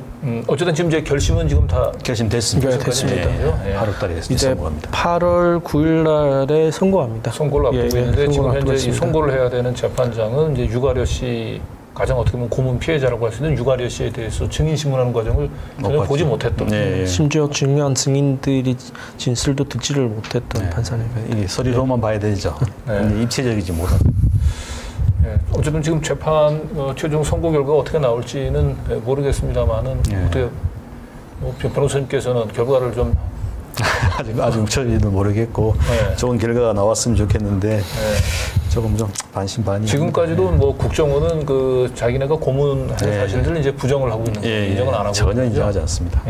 어쨌든 지금 이제 결심은 지금 다 결심됐습니다. 됐습니다. 8월 달에 이제 선고합니다. 8월 9일 날에 선고합니다. 선고를 앞두고 있는데 지금 현재 이 선고를 해야 되는 재판장은 이제 유가려 씨 가장 어떻게 보면 고문 피해자라고 할 수 있는 유가려 씨에 대해서 증인 신문하는 과정을 전혀 보지 못했던. 심지어 중요한 증인들이 진술도 듣지를 못했던 판사님. 이게 서류로만 봐야 되죠. 입체적이지 못한. 어쨌든 지금 재판 최종 선고 결과가 어떻게 나올지는 모르겠습니다만은 어떻게 변호사님께서는 결과를 좀 아직 처리도 모르겠고 좋은 결과가 나왔으면 좋겠는데 조금 좀 반신반의. 지금까지도 뭐 국정원은 그 자기네가 고문한 사실들을 이제 부정을 하고 있는 거예요. 인정을 안 하고 전혀 인정하지 않습니다.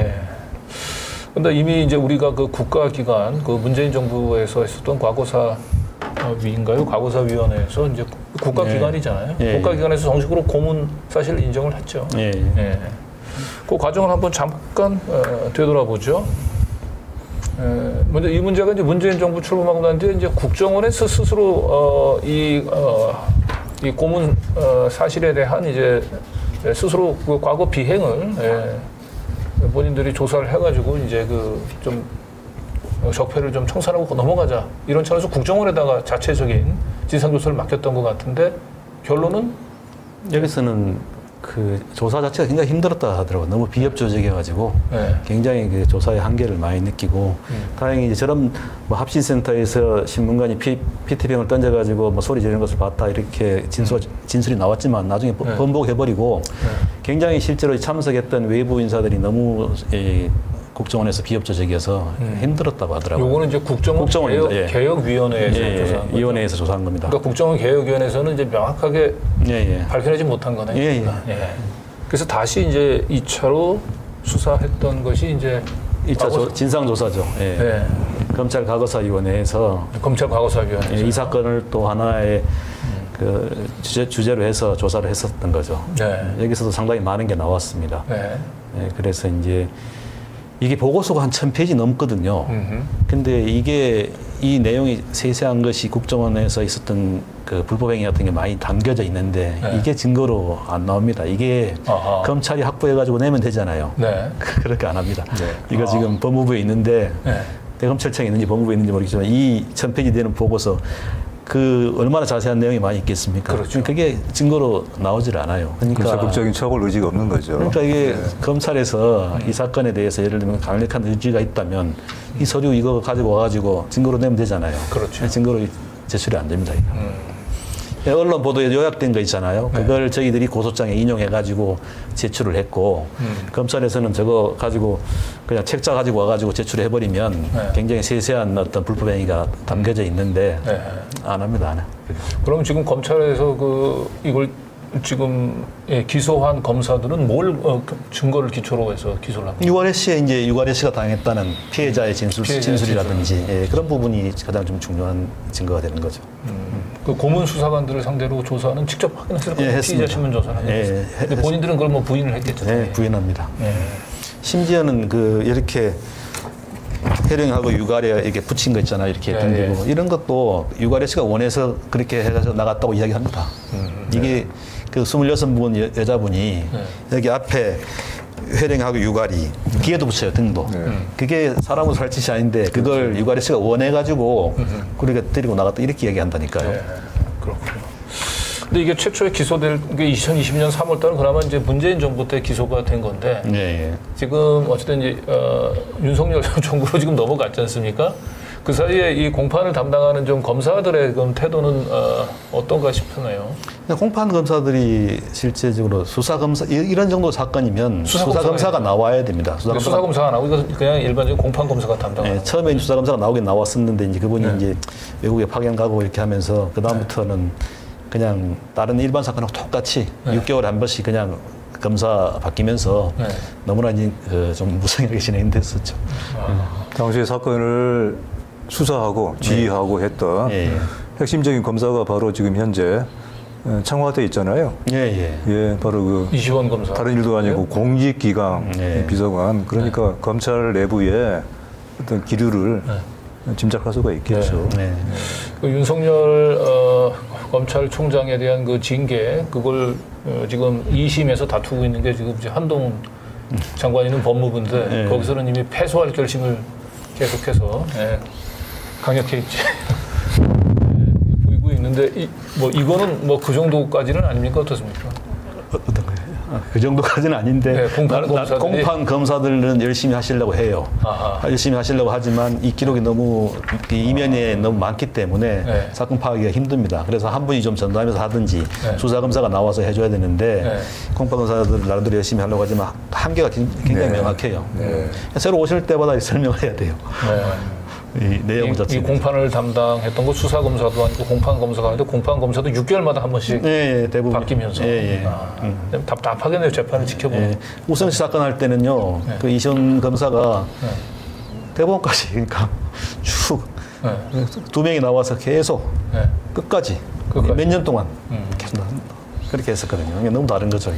그런데 이미 이제 우리가 그 국가기관, 그 문재인 정부에서 했었던 과거사위인가요? 과거사위원회에서 이제 국가기관이잖아요. 국가기관에서 정식으로 고문 사실을 인정을 했죠. 그 과정을 한번 잠깐 되돌아보죠. 먼저 이 문제가 이제 문재인 정부 출범하고 난 뒤에 이제 국정원에서 스스로 이 고문 사실에 대한 이제 스스로 그 과거 비행을 본인들이 조사를 해가지고 이제 그 좀 적폐를 좀 청산하고 넘어가자 이런 차원에서 국정원에다가 자체적인 진상조사를 맡겼던 것 같은데 결론은 여기서는 그 조사 자체가 굉장히 힘들었다 하더라고요. 너무 비협조적이어가지고 굉장히 그 조사의 한계를 많이 느끼고 다행히 이제 저런 뭐 합신센터에서 신문관이 피트병을 던져가지고 뭐 소리 지르는 것을 봤다 이렇게 진술이 나왔지만 나중에 번복해버리고 굉장히 실제로 참석했던 외부 인사들이 너무 국정원에서 비협조적이어서 힘들었다고 하더라고요. 요거는 이제 국정원 개혁위원회에서 조사한 거죠. 위원회에서 조사한 겁니다. 그러니까 국정원 개혁위원회에서는 이제 명확하게 밝혀내지 못한 거네요. 그래서 다시 이제 2차로 수사했던 것이 이제 2차 진상조사죠. 검찰 과거사위원회에서 이 사건을 또 하나의 그 주제로 해서 조사를 했었던 거죠. 여기서도 상당히 많은 게 나왔습니다. 그래서 이제 이게 보고서가 한 1000페이지 넘거든요. 근데 이게 이 내용이 세세한 것이 국정원에서 있었던 그 불법행위 같은 게 많이 담겨져 있는데 이게 증거로 안 나옵니다. 이게 검찰이 확보해가지고 내면 되잖아요. 그렇게 안 합니다. 이거 지금 법무부에 있는데 대검찰청에 있는지 법무부에 있는지 모르겠지만 이 1000페이지 되는 보고서 그 얼마나 자세한 내용이 많이 있겠습니까? 그렇죠. 그게 증거로 나오질 않아요. 그러니까 적극적인 처벌 의지가 없는 거죠. 그러니까 이게 검찰에서 이 사건에 대해서 예를 들면 강력한 의지가 있다면 이 서류 이거 가지고 와가지고 증거로 내면 되잖아요. 그렇죠. 증거로 제출이 안 됩니다. 언론 보도에 요약된 거 있잖아요. 그걸 저희들이 고소장에 인용해가지고 제출을 했고 검찰에서는 저거 가지고 그냥 책자 가지고 와가지고 제출해버리면 굉장히 세세한 어떤 불법 행위가 담겨져 있는데 안 합니다. 안 해요. 그럼 지금 검찰에서 이걸 지금 기소한 검사들은 뭘 증거를 기초로 해서 기소를 합니까? 유가래 씨가 당했다는 피해자의 진술이라든지 그런 부분이 가장 좀 중요한 증거가 되는 거죠. 그 고문 수사관들을 상대로 조사는 직접 확인했을 거예요. 피의자 신문 조사를 했어요. 근데 본인들은 그걸 뭐 부인을 했겠죠. 네, 부인합니다. 심지어는 이렇게 해령하고 유가래 이렇게 붙인 거 있잖아요. 이렇게 던지고 이런 것도 유가래 씨가 원해서 그렇게 해서 나갔다고 이야기합니다. 이게 그 26분 여자분이 여기 앞에 회령하고 유가리 귀에도 붙여요. 등도. 그게 사람으로 살 짓이 아닌데 그걸 유가리 씨가 원해가지고 그렇게 데리고 나갔다 이렇게 얘기한다니까요. 그렇군요. 근데 이게 최초에 기소될 게 2020년 3월달 그나마 이제 문재인 정부 때 기소가 된 건데 지금 어쨌든 이제 윤석열 정부로 지금 넘어갔지 않습니까? 그 사이에 이 공판을 담당하는 좀 검사들의 그럼 태도는 어떤가 싶으네요. 공판 검사들이 실제적으로 수사검사 이런 정도 사건이면 수사검사가 나와야 됩니다. 수사검사가 나오고 이거 그냥 일반적인 공판검사가 담당하는. 처음에 수사검사가 나오긴 나왔었는데 이제 그분이 이제 외국에 파견 가고 이렇게 하면서 그 다음부터는 그냥 다른 일반 사건하고 똑같이 6개월에 한 번씩 그냥 검사 바뀌면서 너무나 좀 무성하게 진행됐었죠. 당시에 사건을 수사하고 지휘하고 했던 핵심적인 검사가 바로 지금 현재 청와대에 있잖아요. 바로 그 이시원 검사. 다른 일도 아니고 공직기강 비서관. 그러니까 검찰 내부에 어떤 기류를 짐작할 수가 있겠죠. 그 윤석열 검찰총장에 대한 그 징계 그걸 지금 2심에서 다투고 있는 게 지금 이제 한동훈 장관이 있는 법무부인데 거기서는 이미 패소할 결심을 계속해서 강력히 이제 보이고 있는데 이거는 뭐 그 정도까지는 아닙니까? 어떻습니까? 어떤 거예요? 그 정도까지는 아닌데 공판 검사들은 열심히 하시려고 해요. 열심히 하시려고 하지만 이 기록이 너무 이면에 너무 많기 때문에 사건 파악하기가 힘듭니다. 그래서 한 분이 좀 전담해서 하든지 수사검사가 나와서 해줘야 되는데 공판 검사들 나름대로 열심히 하려고 하지만 한계가 굉장히 명확해요. 새로 오실 때마다 설명을 해야 돼요. 이 내용 자체. 이 공판을 담당했던 거 수사검사도 아니고 공판검사가 아닌데 공판검사도 6개월마다 한 번씩 대부분 바뀌면서 답답하겠네요. 재판을 지켜보는. 우성씨 사건 할 때는요. 그 이시원 검사가 대법원까지 그러니까 쭉 2명이 나와서 계속 끝까지 몇 년 동안 계속 그렇게 했었거든요. 너무 다른 거죠.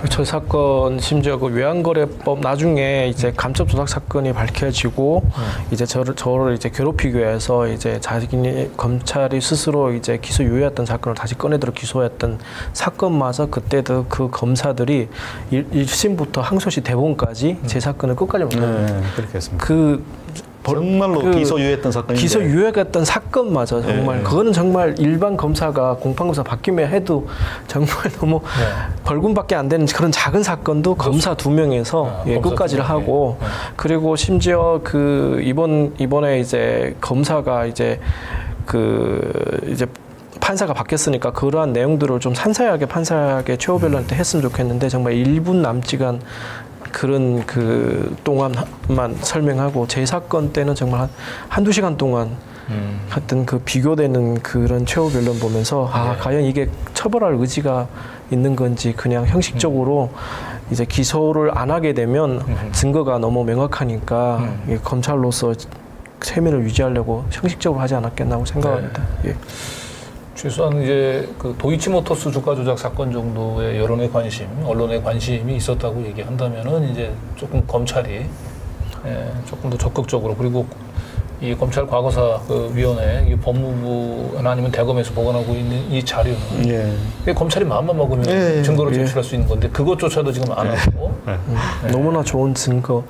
저 사건 심지어 그 외환거래법 나중에 이제 간첩 조작 사건이 밝혀지고 이제 저를 이제 괴롭히기 위해서 이제 자기네 검찰이 스스로 이제 기소 유예했던 사건을 다시 꺼내들어 기소했던 사건마저 그때도 그 검사들이 1심부터 항소심 대법원까지 제 사건을 끝까지 못했어요. 그렇게 했습니다. 정말로 기소 유예했던 사건인데 기소 유예했던 사건마저 정말 그거는 정말 일반 검사가 공판검사 바뀌면 해도 정말 너무 벌금밖에 안 되는 그런 작은 사건도 검사 2명에서 끝까지를 하고 그리고 심지어 그 이번에 이제 검사가 이제 판사가 바뀌었으니까 그러한 내용들을 좀 상세하게 판사에게 최후변론할 때 했으면 좋겠는데 정말 1분 남지간 그런 그 동안만 설명하고 제 사건 때는 정말 한두 시간 동안 하여튼 그 비교되는 그런 최후 변론 보면서 과연 이게 처벌할 의지가 있는 건지 그냥 형식적으로 이제 기소를 안 하게 되면 증거가 너무 명확하니까 검찰로서 세면을 유지하려고 형식적으로 하지 않았겠나 하고 생각합니다. 최소한 이제 그 도이치모터스 주가 조작 사건 정도의 여론의 관심, 언론의 관심이 있었다고 얘기한다면은 이제 조금 검찰이 조금 더 적극적으로 그리고 이 검찰 과거사 그 위원회, 이 법무부나 아니면 대검에서 보관하고 있는 이 자료는 검찰이 마음만 먹으면 증거를 제출할 수 있는 건데 그것조차도 지금 안 하고 너무나 좋은 증거.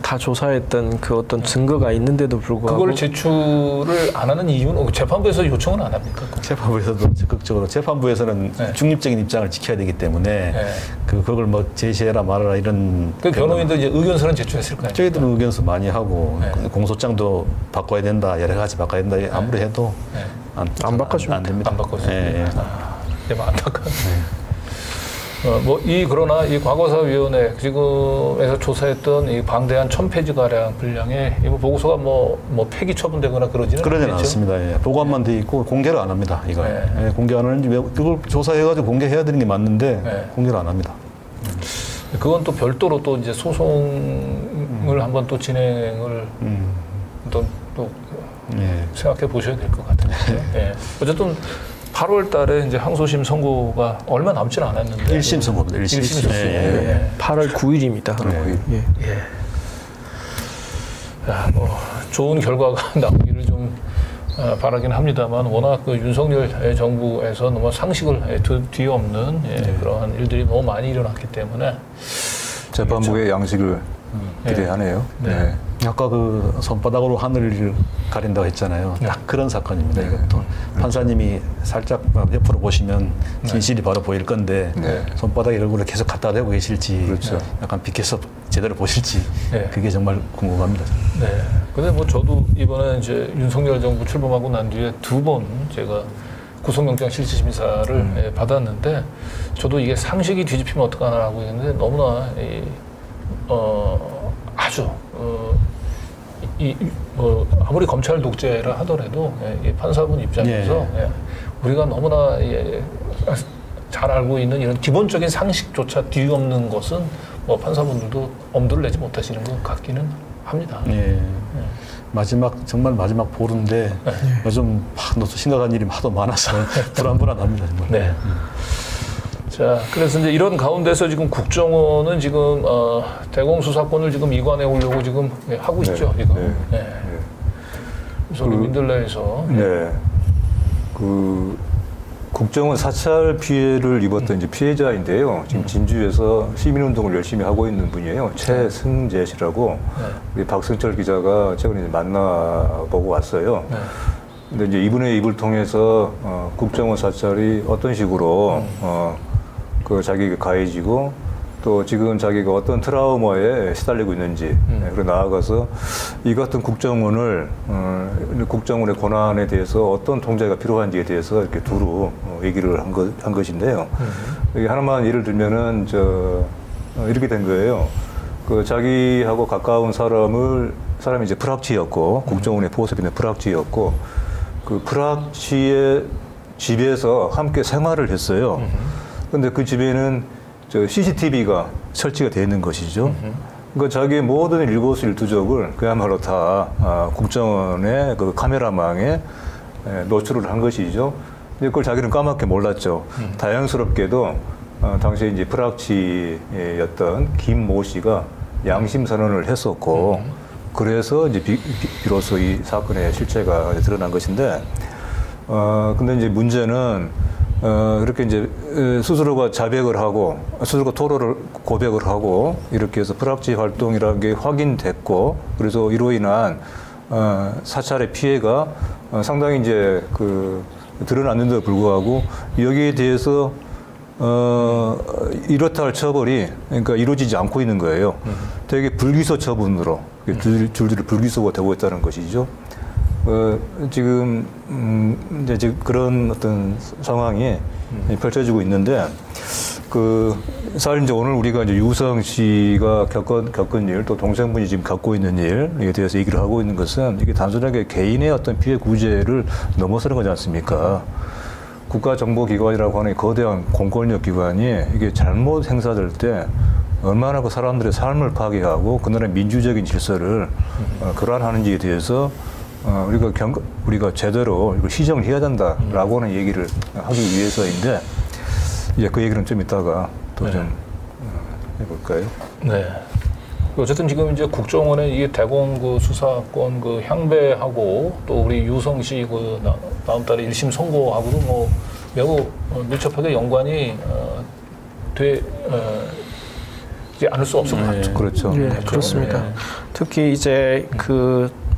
다 조사했던 그 어떤 증거가 있는데도 불구하고 그걸 제출을 안 하는 이유는 재판부에서 요청은 안 합니까? 재판부에서도 적극적으로 재판부에서는 중립적인 입장을 지켜야 되기 때문에 그걸 뭐 제시해라 말아라 이런 그 변호인도 이제 의견서는 제출했을 거예요. 저희들은 의견서 많이 하고 공소장도 바꿔야 된다 여러 가지 바꿔야 된다 아무리 해도 안 바꿔주면 안 됩니다. 안 바꿔주면 안타깝네. 그러나 이 과거사위원회 지금에서 조사했던 이 방대한 1000페이지 가량 분량의 이 보고서가 폐기 처분되거나 그러지는 않습니다. 보고만 돼 있고 공개를 안 합니다. 이거 공개 안 하는지 그걸 조사해가지고 공개해야 되는 게 맞는데 공개를 안 합니다. 그건 또 별도로 또 이제 소송을 한번 또 진행을 또 생각해 보셔야 될 것 같은데. 어쨌든 8월 달에 이제 항소심 선고가 얼마 남지는 않았는데 1심 선고입니다. 1심 선고. 8월 9일입니다. 9일. 좋은 결과가 나오기를 좀 바라긴 합니다만 워낙 그 윤석열 정부에서 너무 상식을 뒤엎는 그러한 일들이 너무 많이 일어났기 때문에 재판부의 양식을 기대하네요. 아까 그 손바닥으로 하늘을 가린다고 했잖아요. 딱 그런 사건입니다. 이것도 판사님이 살짝 옆으로 보시면 진실이 바로 보일 건데 손바닥에 얼굴을 계속 갖다 대고 계실지 약간 비켜서 제대로 보실지 그게 정말 궁금합니다. 근데 저도 이번에 이제 윤석열 정부 출범하고 난 뒤에 2번 제가 구속영장 실질심사를 받았는데 저도 이게 상식이 뒤집히면 어떡하나라고 했는데 너무나 아주 아무리 검찰 독재라 하더라도 판사분 입장에서 우리가 너무나 잘 알고 있는 이런 기본적인 상식조차 뒤엎는 것은 판사분들도 엄두를 내지 못하시는 것 같기는 합니다. 정말 마지막 보루인데 요즘 심각한 일이 하도 많아서 불안합니다. 정말. 자, 그래서 이제 이런 가운데서 지금 국정원은 지금 대공 수사권을 지금 이관해 오려고 지금 하고 있죠. 지금. 그래서 민들레에서 그 국정원 사찰 피해를 입었던 이제 피해자인데요. 지금 진주에서 시민운동을 열심히 하고 있는 분이에요. 최승재 씨라고 우리 박승철 기자가 최근에 만나보고 왔어요. 근데 이제 이분의 입을 통해서 국정원 사찰이 어떤 식으로 자기가 가해지고 또 지금 자기가 어떤 트라우마에 시달리고 있는지 그리고 나아가서 이 같은 국정원을 국정원의 권한에 대해서 어떤 통제가 필요한지에 대해서 이렇게 두루 얘기를 한 것인데요. 여기 하나만 예를 들면은 이렇게 된 거예요. 그 자기하고 가까운 사람이 이제 프락치였고 국정원의 보습인의 프락치였고 그 프락치의 집에서 함께 생활을 했어요. 근데 그 집에는 CCTV가 설치가 되어 있는 것이죠. 그러니까 자기의 모든 일거수일투족을 그야말로 다 국정원의 그 카메라망에 노출을 한 것이죠. 근데 그걸 자기는 까맣게 몰랐죠. 다행스럽게도 당시에 이제 프락치였던 김 모 씨가 양심 선언을 했었고, 그래서 이제 비로소 이 사건의 실체가 드러난 것인데, 근데 이제 문제는 그렇게 이제 스스로가 자백을 하고 스스로가 토로를 고백을 하고 이렇게 해서 프락치 활동이라는 게 확인됐고, 그래서 이로 인한 사찰의 피해가 상당히 이제 드러났는데도 불구하고 여기에 대해서 이렇다 할 처벌이 그러니까 이루어지지 않고 있는 거예요. 되게 불기소 처분으로 줄줄이 불기소가 되고 있다는 것이죠. 지금 이제 그런 어떤 상황이 펼쳐지고 있는데, 사실 이제 오늘 우리가 이제 유성 씨가 겪은 일, 또 동생분이 지금 겪고 있는 일에 대해서 얘기를 하고 있는 것은 이게 단순하게 개인의 어떤 피해 구제를 넘어서는 거지 않습니까? 국가정보기관이라고 하는 거대한 공권력 기관이 이게 잘못 행사될 때 얼마나 그 사람들의 삶을 파괴하고 그 나라의 민주적인 질서를 교란하는지에 대해서 우리가 제대로 이걸 시정을 해야 된다라고 하는 얘기를 하기 위해서인데, 이제 그 얘기는 좀 이따가 또 좀 해볼까요? 네. 어쨌든 지금 이제 국정원의 이 대공 수사권 향배하고 또 우리 유성 씨 다음 달에 1심 선고하고도 하지 않을 수 없을 것 같아요. 그렇죠. 예, 그렇습니다. 특히 이제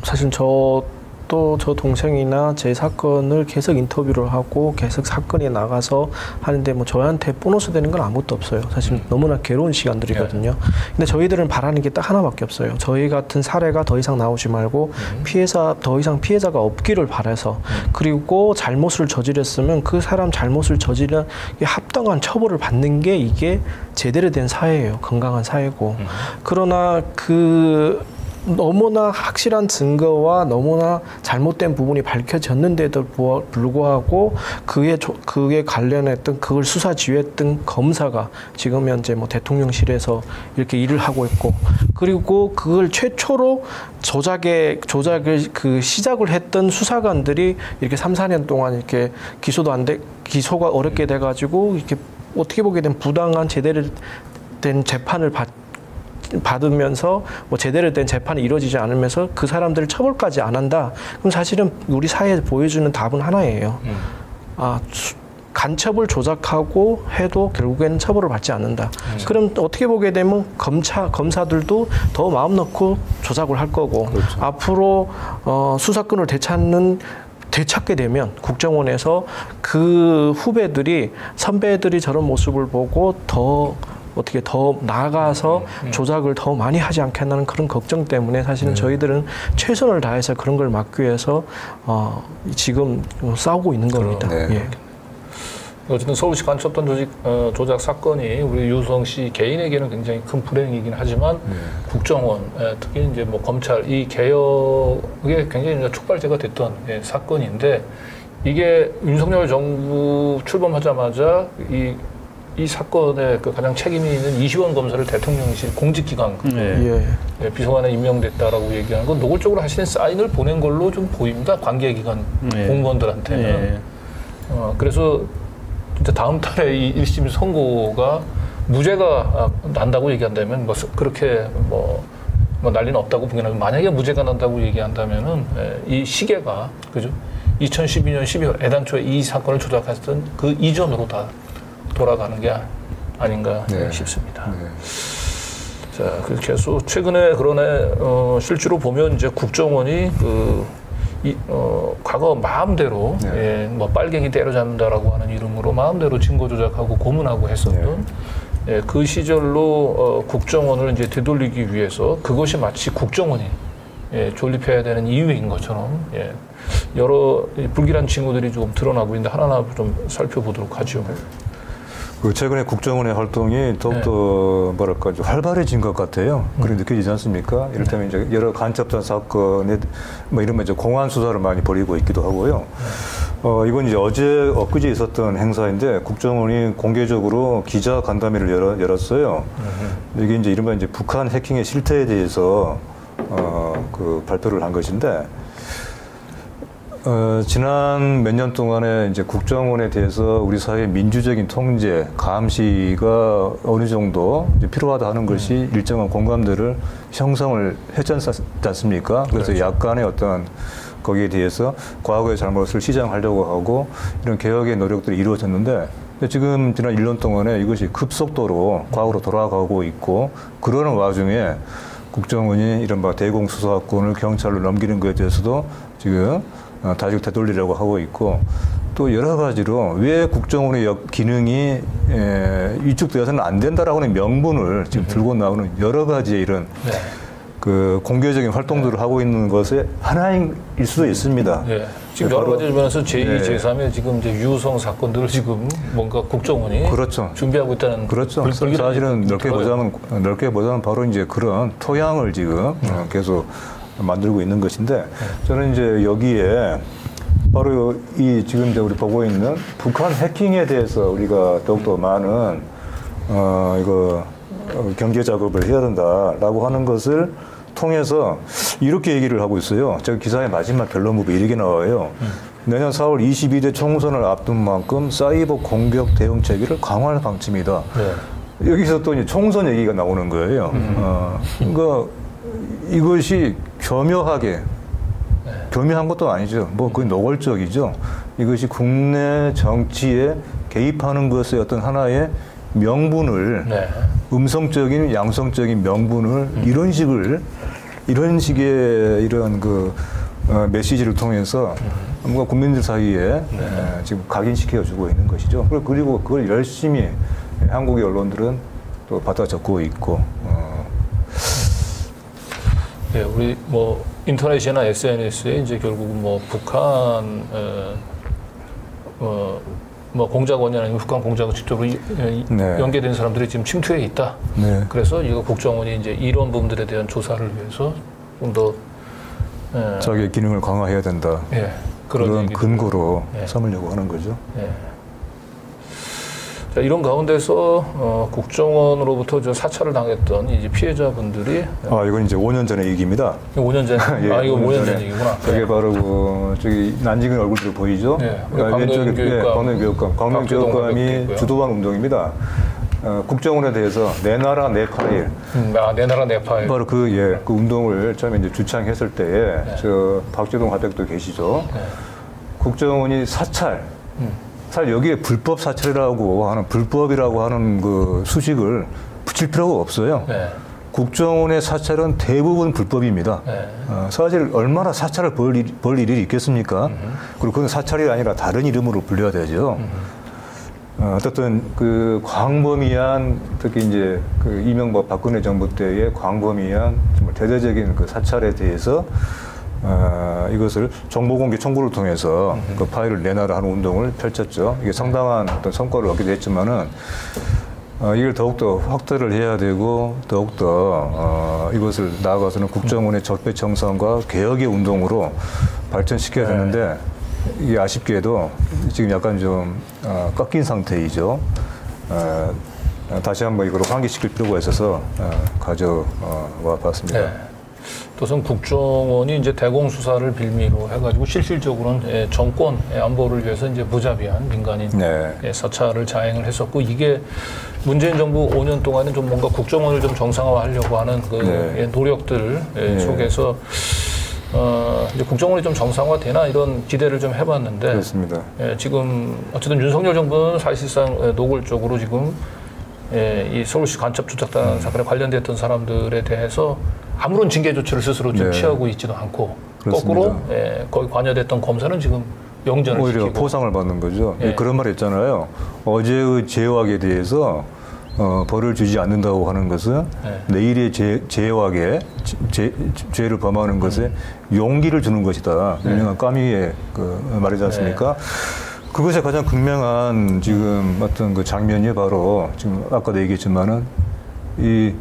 사실 저 동생이나 제 사건을 계속 인터뷰를 하고 계속 사건이 나가서 하는데 뭐 저한테 보너스 되는 건 아무것도 없어요. 사실 너무나 괴로운 시간들이거든요. 근데 저희들은 바라는 게 딱 하나밖에 없어요. 저희 같은 사례가 더 이상 나오지 말고 더 이상 피해자가 없기를 바라서, 그리고 잘못을 저질렀으면 그 사람 잘못을 저지른 합당한 처벌을 받는 게 이게 제대로 된 사회예요. 건강한 사회고. 그러나 너무나 확실한 증거와 너무나 잘못된 부분이 밝혀졌는데도 불구하고 그에 관련했던 그걸 수사 지휘했던 검사가 지금 현재 뭐 대통령실에서 이렇게 일을 하고 있고, 그리고 그걸 최초로 조작을 시작을 했던 수사관들이 이렇게 3, 4년 동안 이렇게 기소가 어렵게 돼가지고 이렇게 어떻게 보게 되면 부당한 제대로 된 재판을 받으면서 뭐 제대로 된 재판이 이루어지지 않으면서 그 사람들을 처벌까지 안 한다. 그럼 사실은 우리 사회에 보여주는 답은 하나예요. 간첩을 조작하고 해도 결국에는 처벌을 받지 않는다. 그럼 어떻게 보게 되면 검사들도 더 마음 놓고 조작을 할 거고, 그렇죠. 앞으로 수사권을 되찾게 되면 국정원에서 그 후배들이 선배들이 저런 모습을 보고 더 나아가서 조작을 더 많이 하지 않겠나는 그런 걱정 때문에 사실은 저희들은 최선을 다해서 그런 걸 막기 위해서 지금 싸우고 있는 겁니다. 예. 어쨌든 서울시 간첩단 조작 사건이 우리 유성 씨 개인에게는 굉장히 큰 불행이긴 하지만 국정원, 특히 이제 뭐 검찰 이 개혁에 굉장히 촉발제가 됐던 사건인데, 이게 윤석열 정부 출범하자마자 이 사건에 가장 책임이 있는 이시원 검사를 대통령실 공직기관 비서관에 임명됐다라고 얘기하는 건 노골적으로 하시는 사인을 보낸 걸로 좀 보입니다. 관계기관 공무원들한테는. 그래서 진짜 다음 달에 이 1심 선고가 무죄가 난다고 얘기한다면 뭐 그렇게 뭐 난리는 없다고 보긴 하면, 만약에 무죄가 난다고 얘기한다면은 이 시계가 그죠? 2012년 12월 애당초에 이 사건을 조작했던 그 이전으로 다 돌아가는 게 아닌가 싶습니다. 자, 그렇게 해서 최근에 그러네 실제로 보면 이제 국정원이 과거 마음대로 뭐 빨갱이 때려잡는다라고 하는 이름으로 마음대로 증거 조작하고 고문하고 했었던 그 시절로 국정원을 이제 되돌리기 위해서 그것이 마치 국정원이 존립해야 되는 이유인 것처럼 여러 불길한 징후들이 좀 드러나고 있는데 하나하나 좀 살펴보도록 하죠. 최근에 국정원의 활동이 더욱더 뭐랄까 좀 활발해진 것 같아요. 그렇게 느껴지지 않습니까? 이를테면 이제 여러 간첩단 사건에 뭐 이런 이제 공안 수사를 많이 벌이고 있기도 하고요. 이건 이제 엊그제 있었던 행사인데 국정원이 공개적으로 기자 간담회를 열었어요. 이게 이제 이른바 이제 북한 해킹의 실태에 대해서 발표를 한 것인데. 지난 몇 년 동안에 이제 국정원에 대해서 우리 사회의 민주적인 통제, 감시가 어느 정도 이제 필요하다 하는 것이 일정한 공감대를 형성을 했지 않습니까? 그래서 그렇죠. 약간의 어떤 거기에 대해서 과거의 잘못을 시정하려고 하고 이런 개혁의 노력들이 이루어졌는데, 지금 지난 1년 동안에 이것이 급속도로 과거로 돌아가고 있고, 그러는 와중에 국정원이 이른바 대공수사권을 경찰로 넘기는 것에 대해서도 지금 다시 되돌리려고 하고 있고, 또 여러 가지로 왜 국정원의 기능이 위축되어서는 안 된다라고 하는 명분을 지금 들고 나오는 여러 가지의 이런 그 공개적인 활동들을 하고 있는 것의 하나일 수도 있습니다. 지금 여러 가지 면에서 제2, 제3의 지금 이제 유성 사건들을 지금 뭔가 국정원이 그렇죠. 준비하고 있다는. 그렇죠. 사실은 넓게 보자면 바로 이제 그런 토양을 지금 계속 만들고 있는 것인데, 저는 이제 여기에 바로 이 지금 이제 우리 보고 있는 북한 해킹에 대해서 우리가 더욱더 많은 경제 작업을 해야 된다라고 하는 것을 통해서 이렇게 얘기를 하고 있어요. 제가 기사의 마지막 결론부분 이렇게 나와요. 내년 4월 22대 총선을 앞둔 만큼 사이버 공격 대응 체계를 강화할 방침이다. 여기서 또 이제 총선 얘기가 나오는 거예요. 그러니까 이것이 교묘한 것도 아니죠. 뭐 거의 노골적이죠. 이것이 국내 정치에 개입하는 것의 어떤 하나의 명분을 네. 음성적인 양성적인 명분을 이런 식의 이런 그 메시지를 통해서 뭔가 국민들 사이에 지금 각인시켜주고 있는 것이죠. 그리고 그걸 열심히 한국의 언론들은 또 받아 적고 있고. 네, 우리 뭐 인터넷이나 SNS에 이제 결국은 뭐 북한 뭐 공작원이 아니면 북한 공작원 직접으로 네. 연계된 사람들이 지금 침투해 있다. 네. 그래서 이거 국정원이 이제 이런 부분들에 대한 조사를 위해서 좀 더 자기의 기능을 강화해야 된다. 예, 그런 근거로 예. 삼으려고 하는 거죠. 예. 자, 이런 가운데서 국정원으로부터 저 사찰을 당했던 이제 피해자분들이 이건 이제 5년 전의 얘기입니다. 5년 전? 예, 이거 5년 전 얘기구나. 저게 예. 바로 저기 난징의 얼굴들 보이죠? 예. 왼쪽에 광명교육감. 광명교육감이 주도한 운동입니다. 국정원에 대해서 내 나라 내 파일. 내 나라 내 파일. 바로 그 운동을 처음에 이제 주창했을 때에 저 박재동 화백도 계시죠. 국정원이 사찰 여기에 불법 사찰이라고 하는 불법이라고 하는 그 수식을 붙일 필요가 없어요. 네. 국정원의 사찰은 대부분 불법입니다. 네. 사실 얼마나 사찰을 벌 일이 있겠습니까? 그리고 그건 사찰이 아니라 다른 이름으로 불려야 되죠. 어쨌든 그 광범위한 특히 이제 그 이명박 박근혜 정부 때의 광범위한 정말 대대적인 그 사찰에 대해서 이것을 정보공개 청구를 통해서 그 파일을 내놔라 하는 운동을 펼쳤죠. 이게 상당한 어떤 성과를 얻기도 했지만은 이걸 더욱더 확대를 해야 되고 더욱더 이것을 나아가서는 국정원의 적폐청산과 개혁의 운동으로 발전시켜야 되는데 이게 아쉽게도 지금 약간 좀 꺾인 상태이죠. 다시 한번 이걸 환기시킬 필요가 있어서 가져와 봤습니다. 네. 또선 국정원이 이제 대공수사를 빌미로 해가지고 실질적으로는 정권 안보를 위해서 이제 무자비한 민간인 사찰을 자행을 했었고 이게 문재인 정부 5년 동안은 좀 뭔가 국정원을 좀 정상화하려고 하는 그 노력들 속에서 이제 국정원이 좀 정상화되나 이런 기대를 좀 해봤는데 그렇습니다. 지금 어쨌든 윤석열 정부는 사실상 노골적으로 지금 이 서울시 간첩 조작단 사건에 관련됐던 사람들에 대해서 아무런 징계 조치를 스스로 좀 취하고 있지도 않고 그렇습니다. 거꾸로 거기 관여됐던 검사는 지금 영전을 오히려 시키고 포상을 받는 거죠. 그런 말 했잖아요. 어제의 죄악에 대해서 벌을 주지 않는다고 하는 것은 내일의 죄를 범하는 것에 용기를 주는 것이다. 유명한 까미의 그 말이지 않습니까? 그것의 가장 극명한 지금 어떤 그 장면이 바로 지금 아까도 얘기했지만은 이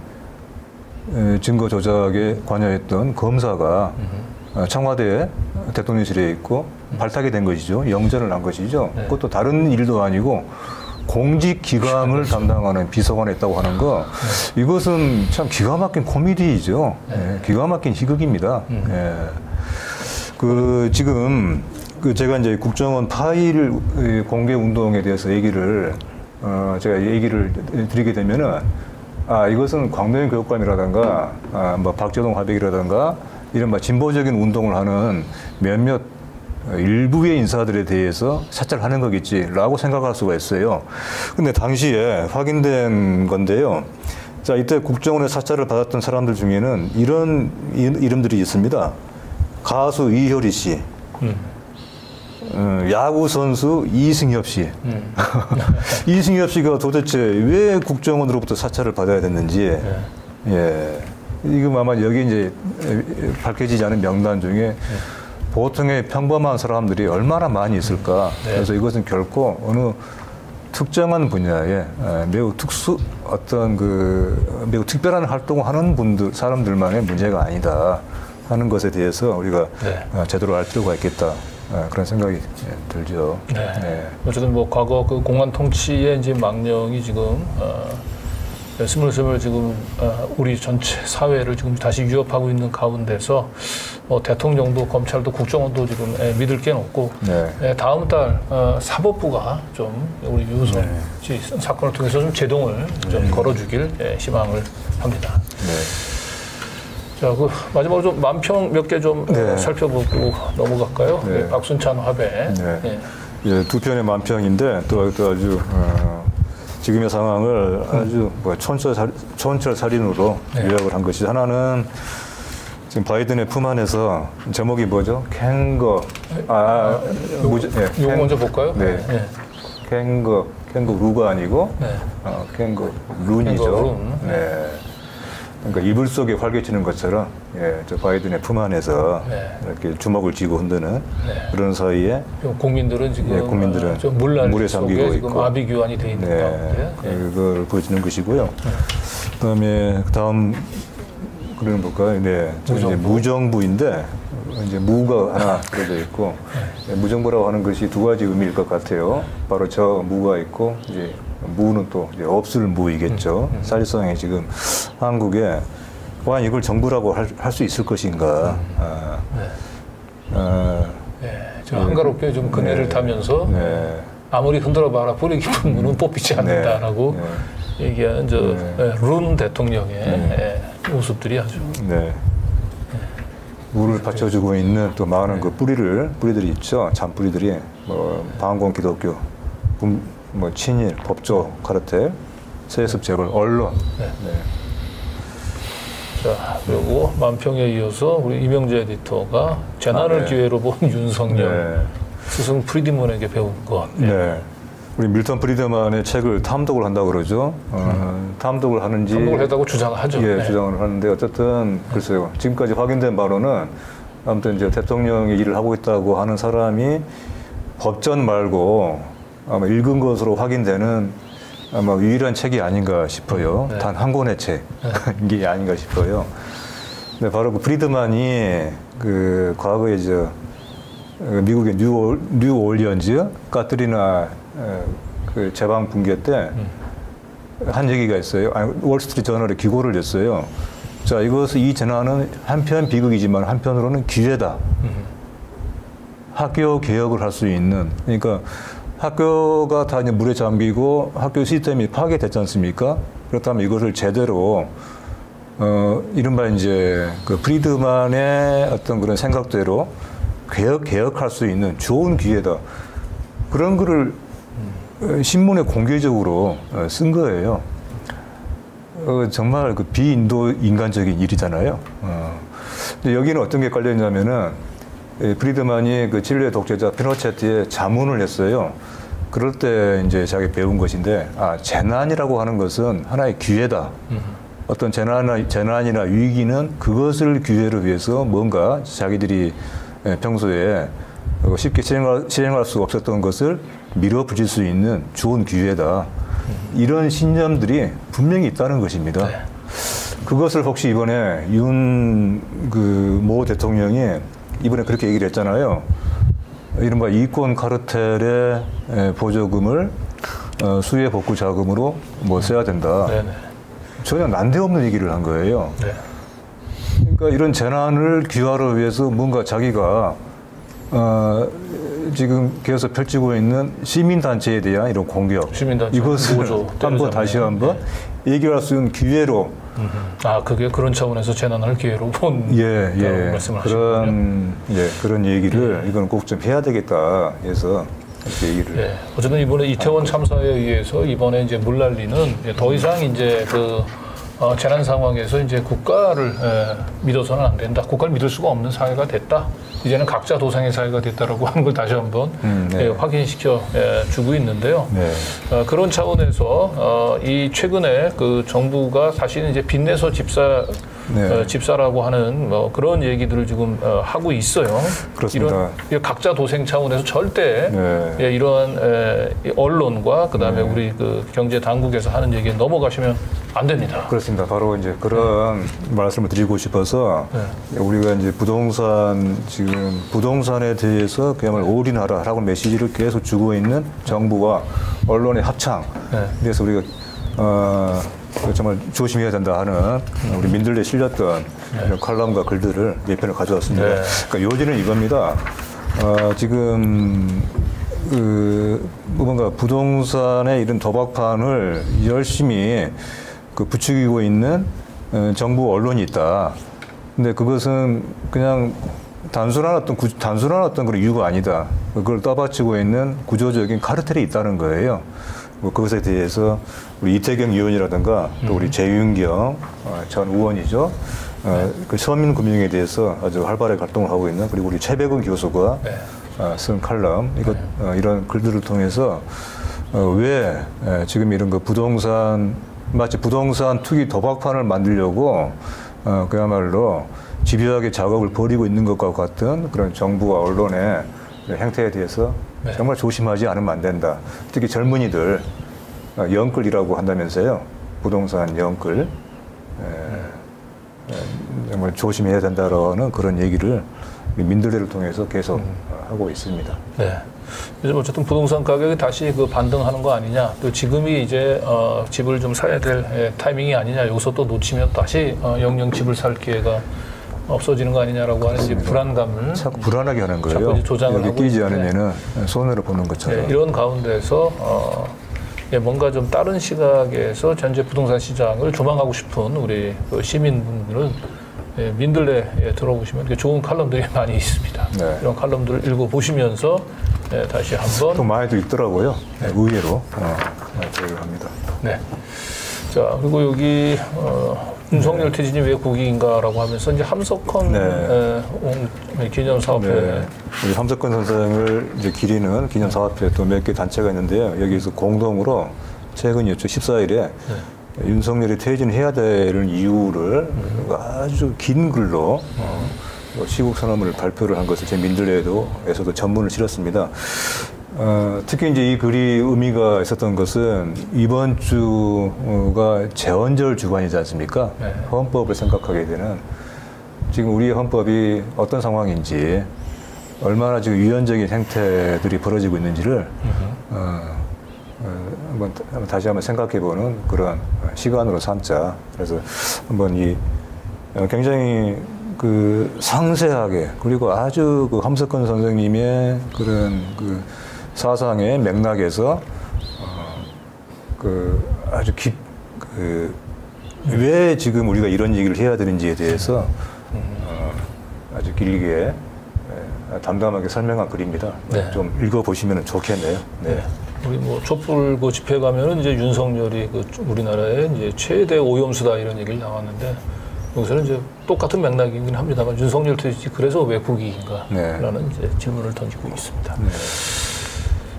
증거 조작에 관여했던 검사가 청와대 대통령실에 있고 발탁이 된 것이죠. 영전을 한 것이죠. 그것도 다른 일도 아니고 공직기강을 담당하는 비서관에 있다고 하는 거 이것은 참 기가 막힌 코미디이죠. 기가 막힌 희극입니다. 그 지금 제가 이제 국정원 파일 공개 운동에 대해서 제가 얘기를 드리게 되면은 이것은 광명 교육감이라든가 뭐 박재동 화백이라든가 이런 진보적인 운동을 하는 몇몇 일부의 인사들에 대해서 사찰하는 거겠지라고 생각할 수가 있어요. 근데 당시에 확인된 건데요. 자, 이때 국정원의 사찰을 받았던 사람들 중에는 이런 이름들이 있습니다. 가수 이효리 씨, 야구 선수 이승엽 씨. 이승엽 씨가 도대체 왜 국정원으로부터 사찰을 받아야 됐는지, 이거 아마 여기 이제 밝혀지지 않은 명단 중에 보통의 평범한 사람들이 얼마나 많이 있을까. 그래서 이것은 결코 어느 특정한 분야에 매우 매우 특별한 활동을 하는 사람들만의 문제가 아니다 하는 것에 대해서 우리가 제대로 알 필요가 있겠다. 그런 생각이 들죠. 어쨌든 뭐 과거 그 공안 통치의 이제 망령이 지금 스물스물 지금 우리 전체 사회를 지금 다시 위협하고 있는 가운데서 대통령도 검찰도 국정원도 지금 믿을 게 없고 다음 달 사법부가 좀 우리 유우성 씨 사건을 통해서 좀 제동을 좀 걸어주길 희망을 합니다. 자, 그 마지막으로 좀 만평 몇 개 좀 살펴보고 넘어갈까요? 박순찬 화백. 두 편의 만평인데 또 아주 지금의 상황을 아주 뭐 촌철살인으로 요약을 한 것이 하나는 지금 바이든의 품 안에서 제목이 뭐죠? 캥거. 이거 먼저 볼까요? 네. 캥거루가 아니고 캥거룬이죠. 네. 그러니까 이불 속에 활개치는 것처럼 저 바이든의 품 안에서 이렇게 주먹을 쥐고 흔드는 그런 사이에 국민들은 지금 국민들은 물에 잠기고 있고 아비규환이 돼 있는 가운데 그걸 보여주는 것이고요. 그다음에 다음 그러는 볼까요? 네, 이제 무정부인데 이제 무가 하나 그려져 있고 무정부라고 하는 것이 두 가지 의미일 것 같아요. 바로 저 무가 있고 이제 무는 또 이제 없을 무이겠죠. 사실상에 지금 한국에 과연 이걸 정부라고 할 수 있을 것인가? 좀 한가롭게 좀 그네를 타면서 아무리 흔들어봐라 불이 깊은 무는 뽑히지 않는다라고 얘기하는 룬 대통령의 모습들이 아주 물을 받쳐주고 있는 또 많은 그 뿌리들이 있죠. 잔뿌리들이 뭐 반공 기독교, 뭐 친일, 법조, 카르텔, 세습 재벌, 언론. 자, 그리고 만평에 이어서 우리 이명재 에디터가 재난을 기회로 본 윤석열 스승 프리드먼에게 배운 것. 우리 밀턴 프리드만의 책을 탐독을 한다고 그러죠. 탐독을 하는지. 탐독을 했다고 주장하죠. 주장을 하는데 어쨌든 글쎄요. 지금까지 확인된 바로는 아무튼 이제 대통령이 일을 하고 있다고 하는 사람이 법전 말고 아마 읽은 것으로 확인되는 아마 유일한 책이 아닌가 싶어요. 단 한 권의 책이 아닌가 싶어요. 근데 바로 그 프리드만이 그 과거에 미국의 뉴올리언즈 카트리나 그 재방 붕괴 때 한 얘기가 있어요. 월스트리트 저널에 기고를 냈어요. 자, 이 재난은 한편 비극이지만 한편으로는 기회다. 학교 개혁을 할 수 있는, 그러니까 학교가 다 이제 물에 잠기고 학교 시스템이 파괴됐지 않습니까? 그렇다면 이것을 제대로 이른바 이제 그 프리드만의 어떤 그런 생각대로 개혁할 수 있는 좋은 기회다. 그런 글을 신문에 공개적으로 쓴 거예요. 정말 그 비인도 인간적인 일이잖아요. 근데 여기는 어떤 게 깔려 있냐면은 프리드만이 그 칠레 독재자 피노체트에 자문을 했어요. 그럴 때 이제 자기 배운 것인데, 재난이라고 하는 것은 하나의 기회다. 어떤 재난이나 위기는 그것을 기회로 위해서 뭔가 자기들이 평소에 쉽게 실행할 수 없었던 것을 밀어붙일 수 있는 좋은 기회다. 이런 신념들이 분명히 있다는 것입니다. 그것을 혹시 이번에 모 대통령이 이번에 그렇게 얘기를 했잖아요. 이른바 이권 카르텔의 보조금을 수혜 복구 자금으로 써야 된다. 전혀 난데없는 얘기를 한 거예요. 그러니까 이런 재난을 기화를 위해서 뭔가 자기가 지금 계속 펼치고 있는 시민단체에 대한 이런 공격, 이것을 다시 한번 얘기할 수 있는 기회로. 그게 그런 차원에서 재난을 기회로 본 말씀을 하시군요. 그런 얘기를 이건 꼭 좀 해야 되겠다 해서 이렇게 얘기를. 어쨌든 이번에 이태원 참사에 의해서 이번에 이제 물난리는 더 이상 이제 재난 상황에서 이제 국가를 믿어서는 안 된다. 국가를 믿을 수가 없는 사회가 됐다. 이제는 각자 도생의 사회가 됐다라고 하는 걸 다시 한번 확인시켜 주고 있는데요. 그런 차원에서 이 최근에 그 정부가 사실은 이제 빚내서 집사라고 하는 그런 얘기들을 지금 하고 있어요. 그렇습니다. 이런 각자 도생 차원에서 절대 이러한 언론과 그다음에 우리 그 경제 당국에서 하는 얘기에 넘어가시면 안 됩니다. 그렇습니다. 바로 이제 그런 말씀을 드리고 싶어서 우리가 이제 부동산에 대해서 그야말로 올인하라라고 메시지를 계속 주고 있는 정부와 언론의 합창. 그래서 우리가 정말 조심해야 된다 하는 우리 민들레에 실렸던 이런 칼럼과 글들을 몇 편을 가져왔습니다. 그러니까 요지는 이겁니다. 지금 뭔가 부동산의 이런 도박판을 열심히 부추기고 있는 정부 언론이 있다. 근데 그것은 그냥 단순한 어떤 그런 이유가 아니다. 그걸 떠받치고 있는 구조적인 카르텔이 있다는 거예요. 뭐 그것에 대해서 우리 이태경 의원이라든가 또 우리 재윤경 전 의원이죠. 그 서민금융에 대해서 아주 활발하게 활동을 하고 있는, 그리고 우리 최백은 교수가 쓴 칼럼, 이런 글들을 통해서 왜 지금 이런 그 마치 부동산 투기 도박판을 만들려고 그야말로 집요하게 작업을 벌이고 있는 것과 같은 그런 정부와 언론의 행태에 대해서 정말 조심하지 않으면 안 된다. 특히 젊은이들 영끌이라고 한다면서요. 부동산 영끌. 정말 조심해야 된다라는 그런 얘기를 민들레를 통해서 계속 하고 있습니다. 네. 요즘 어쨌든 부동산 가격이 다시 그 반등하는 거 아니냐, 또 지금이 이제 집을 좀 사야 될 타이밍이 아니냐, 여기서 또 놓치면 다시 영영 집을 살 기회가 없어지는 거 아니냐라고 하는 이제 불안감을 자꾸 불안하게 하는 거예요. 자꾸 조장을 여기 하고 끼지 있는데, 않으면은 손해를 보는 것처럼. 네, 이런 가운데서 뭔가 좀 다른 시각에서 현재 부동산 시장을 조망하고 싶은 우리 그 시민분들은 민들레에 들어보시면 좋은 칼럼들이 많이 있습니다. 네. 이런 칼럼들을 읽어보시면서 다시 한번. 또 많이도 있더라고요. 네. 의외로 제기를 합니다. 네. 자, 그리고 여기 윤석열 퇴진이 왜 국익인가라고 하면서 이제 함석헌 기념 사업회. 네. 우리 함석헌 선생을 이제 기리는 기념 사업회 또 몇 개 단체가 있는데요. 여기서 공동으로 최근이었죠. 14일에 윤석열이 퇴진해야 되는 이유를 아주 긴 글로 시국 선언을 발표를 한 것을 제 민들레에서도 전문을 실었습니다. 특히 이제 이 글이 의미가 있었던 것은 이번 주가 재헌절 주간이지 않습니까? 네. 헌법을 생각하게 되는, 지금 우리의 헌법이 어떤 상황인지, 얼마나 지금 위헌적인 행태들이 벌어지고 있는지를 다시 한번 생각해보는 그런 시간으로 삼자. 그래서 한번 굉장히 그 상세하게, 그리고 아주 그 함석헌 선생님의 그런 그 사상의 맥락에서 아주 왜 지금 우리가 이런 얘기를 해야 되는지에 대해서 아주 길게 담담하게 설명한 글입니다. 네. 좀 읽어보시면 좋겠네요. 네. 우리 뭐 촛불 그 집회 가면은 이제 윤석열이 그 우리나라의 이제 최대 오염수다 이런 얘기를 나왔는데, 여기서는 이제 똑같은 맥락이긴 합니다만 윤석열 퇴진이 그래서 왜 국익인가라는 이제 질문을 던지고 있습니다. 네.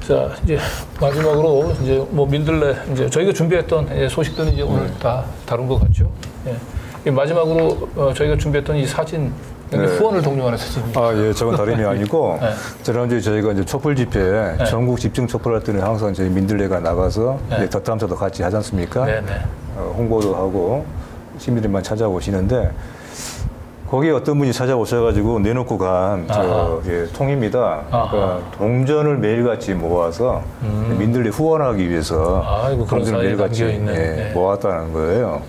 자, 이제 마지막으로 이제 뭐 민들레 이제 저희가 준비했던 소식들은 이제 오늘 다 다룬 것 같죠. 예. 마지막으로 저희가 준비했던 이 사진, 후원을 독려하는 사진입니다. 예, 저건 다름이 아니고 지난주에 저희가 이제 촛불 집회 전국 집중 촛불할 때는 항상 저희 민들레가 나가서 덧담사도 같이 하지 않습니까? 홍보도 하고 시민들만 찾아오시는데, 거기에 어떤 분이 찾아오셔가지고 내놓고 간 통입니다. 그러니까 동전을 매일같이 모아서 민들레 후원하기 위해서 동전을 매일같이 모았다는 거예요.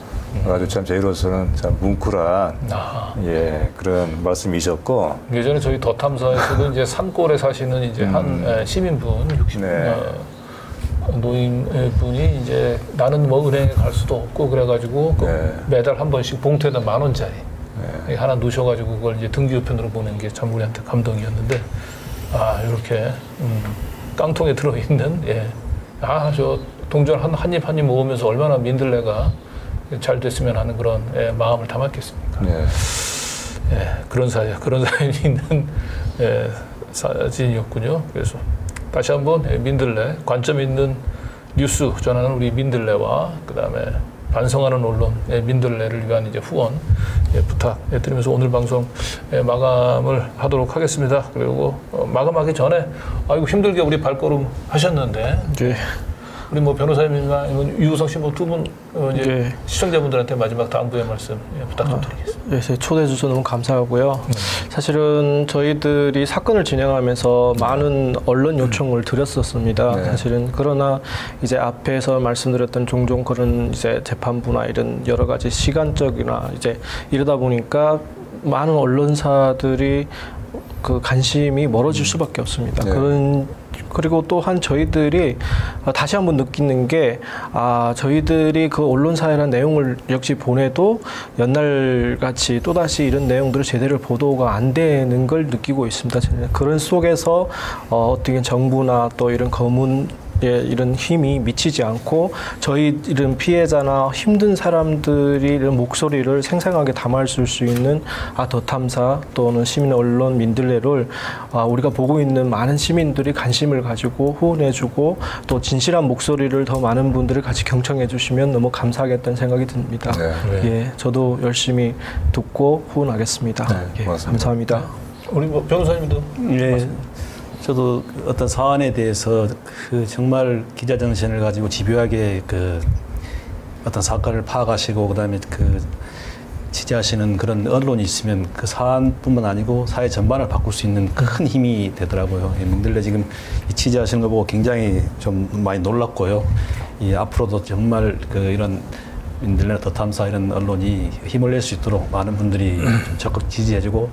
아주 참 저희로서는 참 뭉클한 그런 말씀이셨고, 예전에 저희 더 탐사에서도 이제 산골에 사시는 이제 한 시민분 60 노인분이 이제 나는 뭐 은행에 갈 수도 없고 그래가지고 매달 한 번씩 봉투에다 10,000원짜리 하나 넣으셔가지고 그걸 이제 등기우편으로 보낸 게 참 우리한테 감동이었는데, 이렇게 깡통에 들어있는 저 동전 한 입 한 입 모으면서 얼마나 민들레가 잘 됐으면 하는 그런 마음을 담았겠습니까? 그런 사연이 있는 사진이었군요. 그래서 다시 한번 민들레, 관점 있는 뉴스 전하는 우리 민들레와 그다음에 반성하는 언론 민들레를 위한 이제 후원 부탁드리면서 오늘 방송 마감을 하도록 하겠습니다. 그리고 마감하기 전에 아이고 힘들게 우리 발걸음 하셨는데 우리 뭐 변호사님이나 유우성 씨 뭐 두 분 시청자분들한테 마지막 당부의 말씀 부탁 좀 드리겠습니다. 초대해 주셔서 너무 감사하고요. 사실은 저희들이 사건을 진행하면서 많은 언론 요청을 드렸었습니다. 사실은 그러나 이제 앞에서 말씀드렸던 종종 그런 이제 재판부나 이런 여러 가지 시간적이나 이제 이러다 보니까 많은 언론사들이 그 관심이 멀어질 수밖에 없습니다. 그리고 또한 저희들이 다시 한번 느끼는 게 저희들이 그 언론사에란 내용을 역시 보내도 옛날같이 또다시 이런 내용들을 제대로 보도가 안 되는 걸 느끼고 있습니다. 그런 속에서 어떻게 정부나 또 이런 검은 이런 힘이 미치지 않고 저희 이런 피해자나 힘든 사람들이 이런 목소리를 생생하게 담아줄 수 있는 더 탐사 또는 시민 언론 민들레를 우리가 보고 있는 많은 시민들이 관심을 가지고 후원해주고 또 진실한 목소리를 더 많은 분들이 같이 경청해주시면 너무 감사하겠다는 생각이 듭니다. 예, 저도 열심히 듣고 후원하겠습니다. 예, 감사합니다. 우리 변호사님도. 예. 저도 어떤 사안에 대해서 정말 기자 정신을 가지고 집요하게 어떤 사건을 파악하시고 그다음에 취재하시는 그런 언론이 있으면 그 사안뿐만 아니고 사회 전반을 바꿀 수 있는 큰 힘이 되더라고요. 민들레 지금 취재하시는 거 보고 굉장히 좀 많이 놀랐고요. 앞으로도 정말 이런 민들레나 더 탐사 이런 언론이 힘을 낼 수 있도록 많은 분들이 좀 적극 지지해주고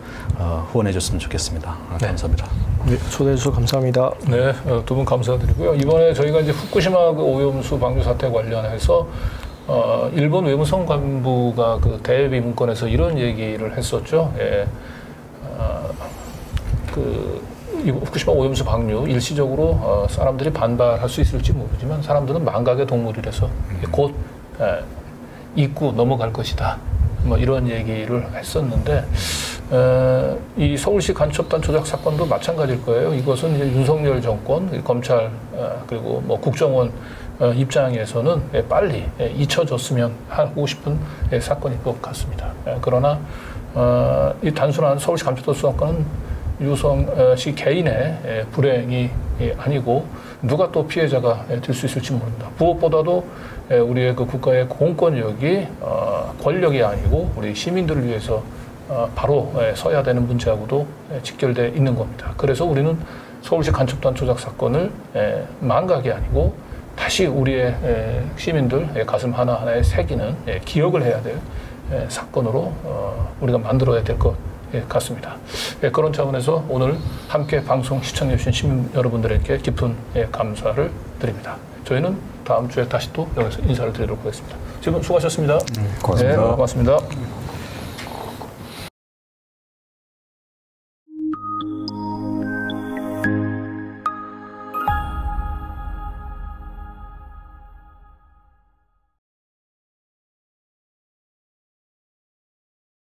후원해줬으면 좋겠습니다. 감사합니다. 네, 초대해주셔서 감사합니다. 네, 두 분 감사드리고요. 이번에 저희가 이제 후쿠시마 오염수 방류 사태 관련해서 일본 외무성 간부가 대외 문건에서 이런 얘기를 했었죠. 예, 이 후쿠시마 오염수 방류 일시적으로 사람들이 반발할 수 있을지 모르지만 사람들은 망각의 동물이라서 곧 잊고 넘어갈 것이다. 뭐 이런 얘기를 했었는데 이 서울시 간첩단 조작 사건도 마찬가지일 거예요. 이것은 이제 윤석열 정권, 검찰 그리고 뭐 국정원 입장에서는 빨리 잊혀졌으면 하고 싶은 사건일 것 같습니다. 그러나 이 단순한 서울시 간첩단 사건은 유성 씨 개인의 불행이 아니고 누가 또 피해자가 될 수 있을지 모릅니다. 무엇보다도 우리의 국가의 공권력이 권력이 아니고 우리 시민들을 위해서 바로 서야 되는 문제하고도 직결되어 있는 겁니다. 그래서 우리는 서울시 간첩단 조작 사건을 망각이 아니고 다시 우리의 시민들 가슴 하나하나에 새기는 기억을 해야 될 사건으로 우리가 만들어야 될 것 같습니다. 그런 차원에서 오늘 함께 방송 시청해주신 시민 여러분들에게 깊은 감사를 드립니다. 저희는 다음 주에 다시 또 여기서 인사를 드리도록 하겠습니다. 지금 수고하셨습니다. 고맙습니다. 네, 고맙습니다.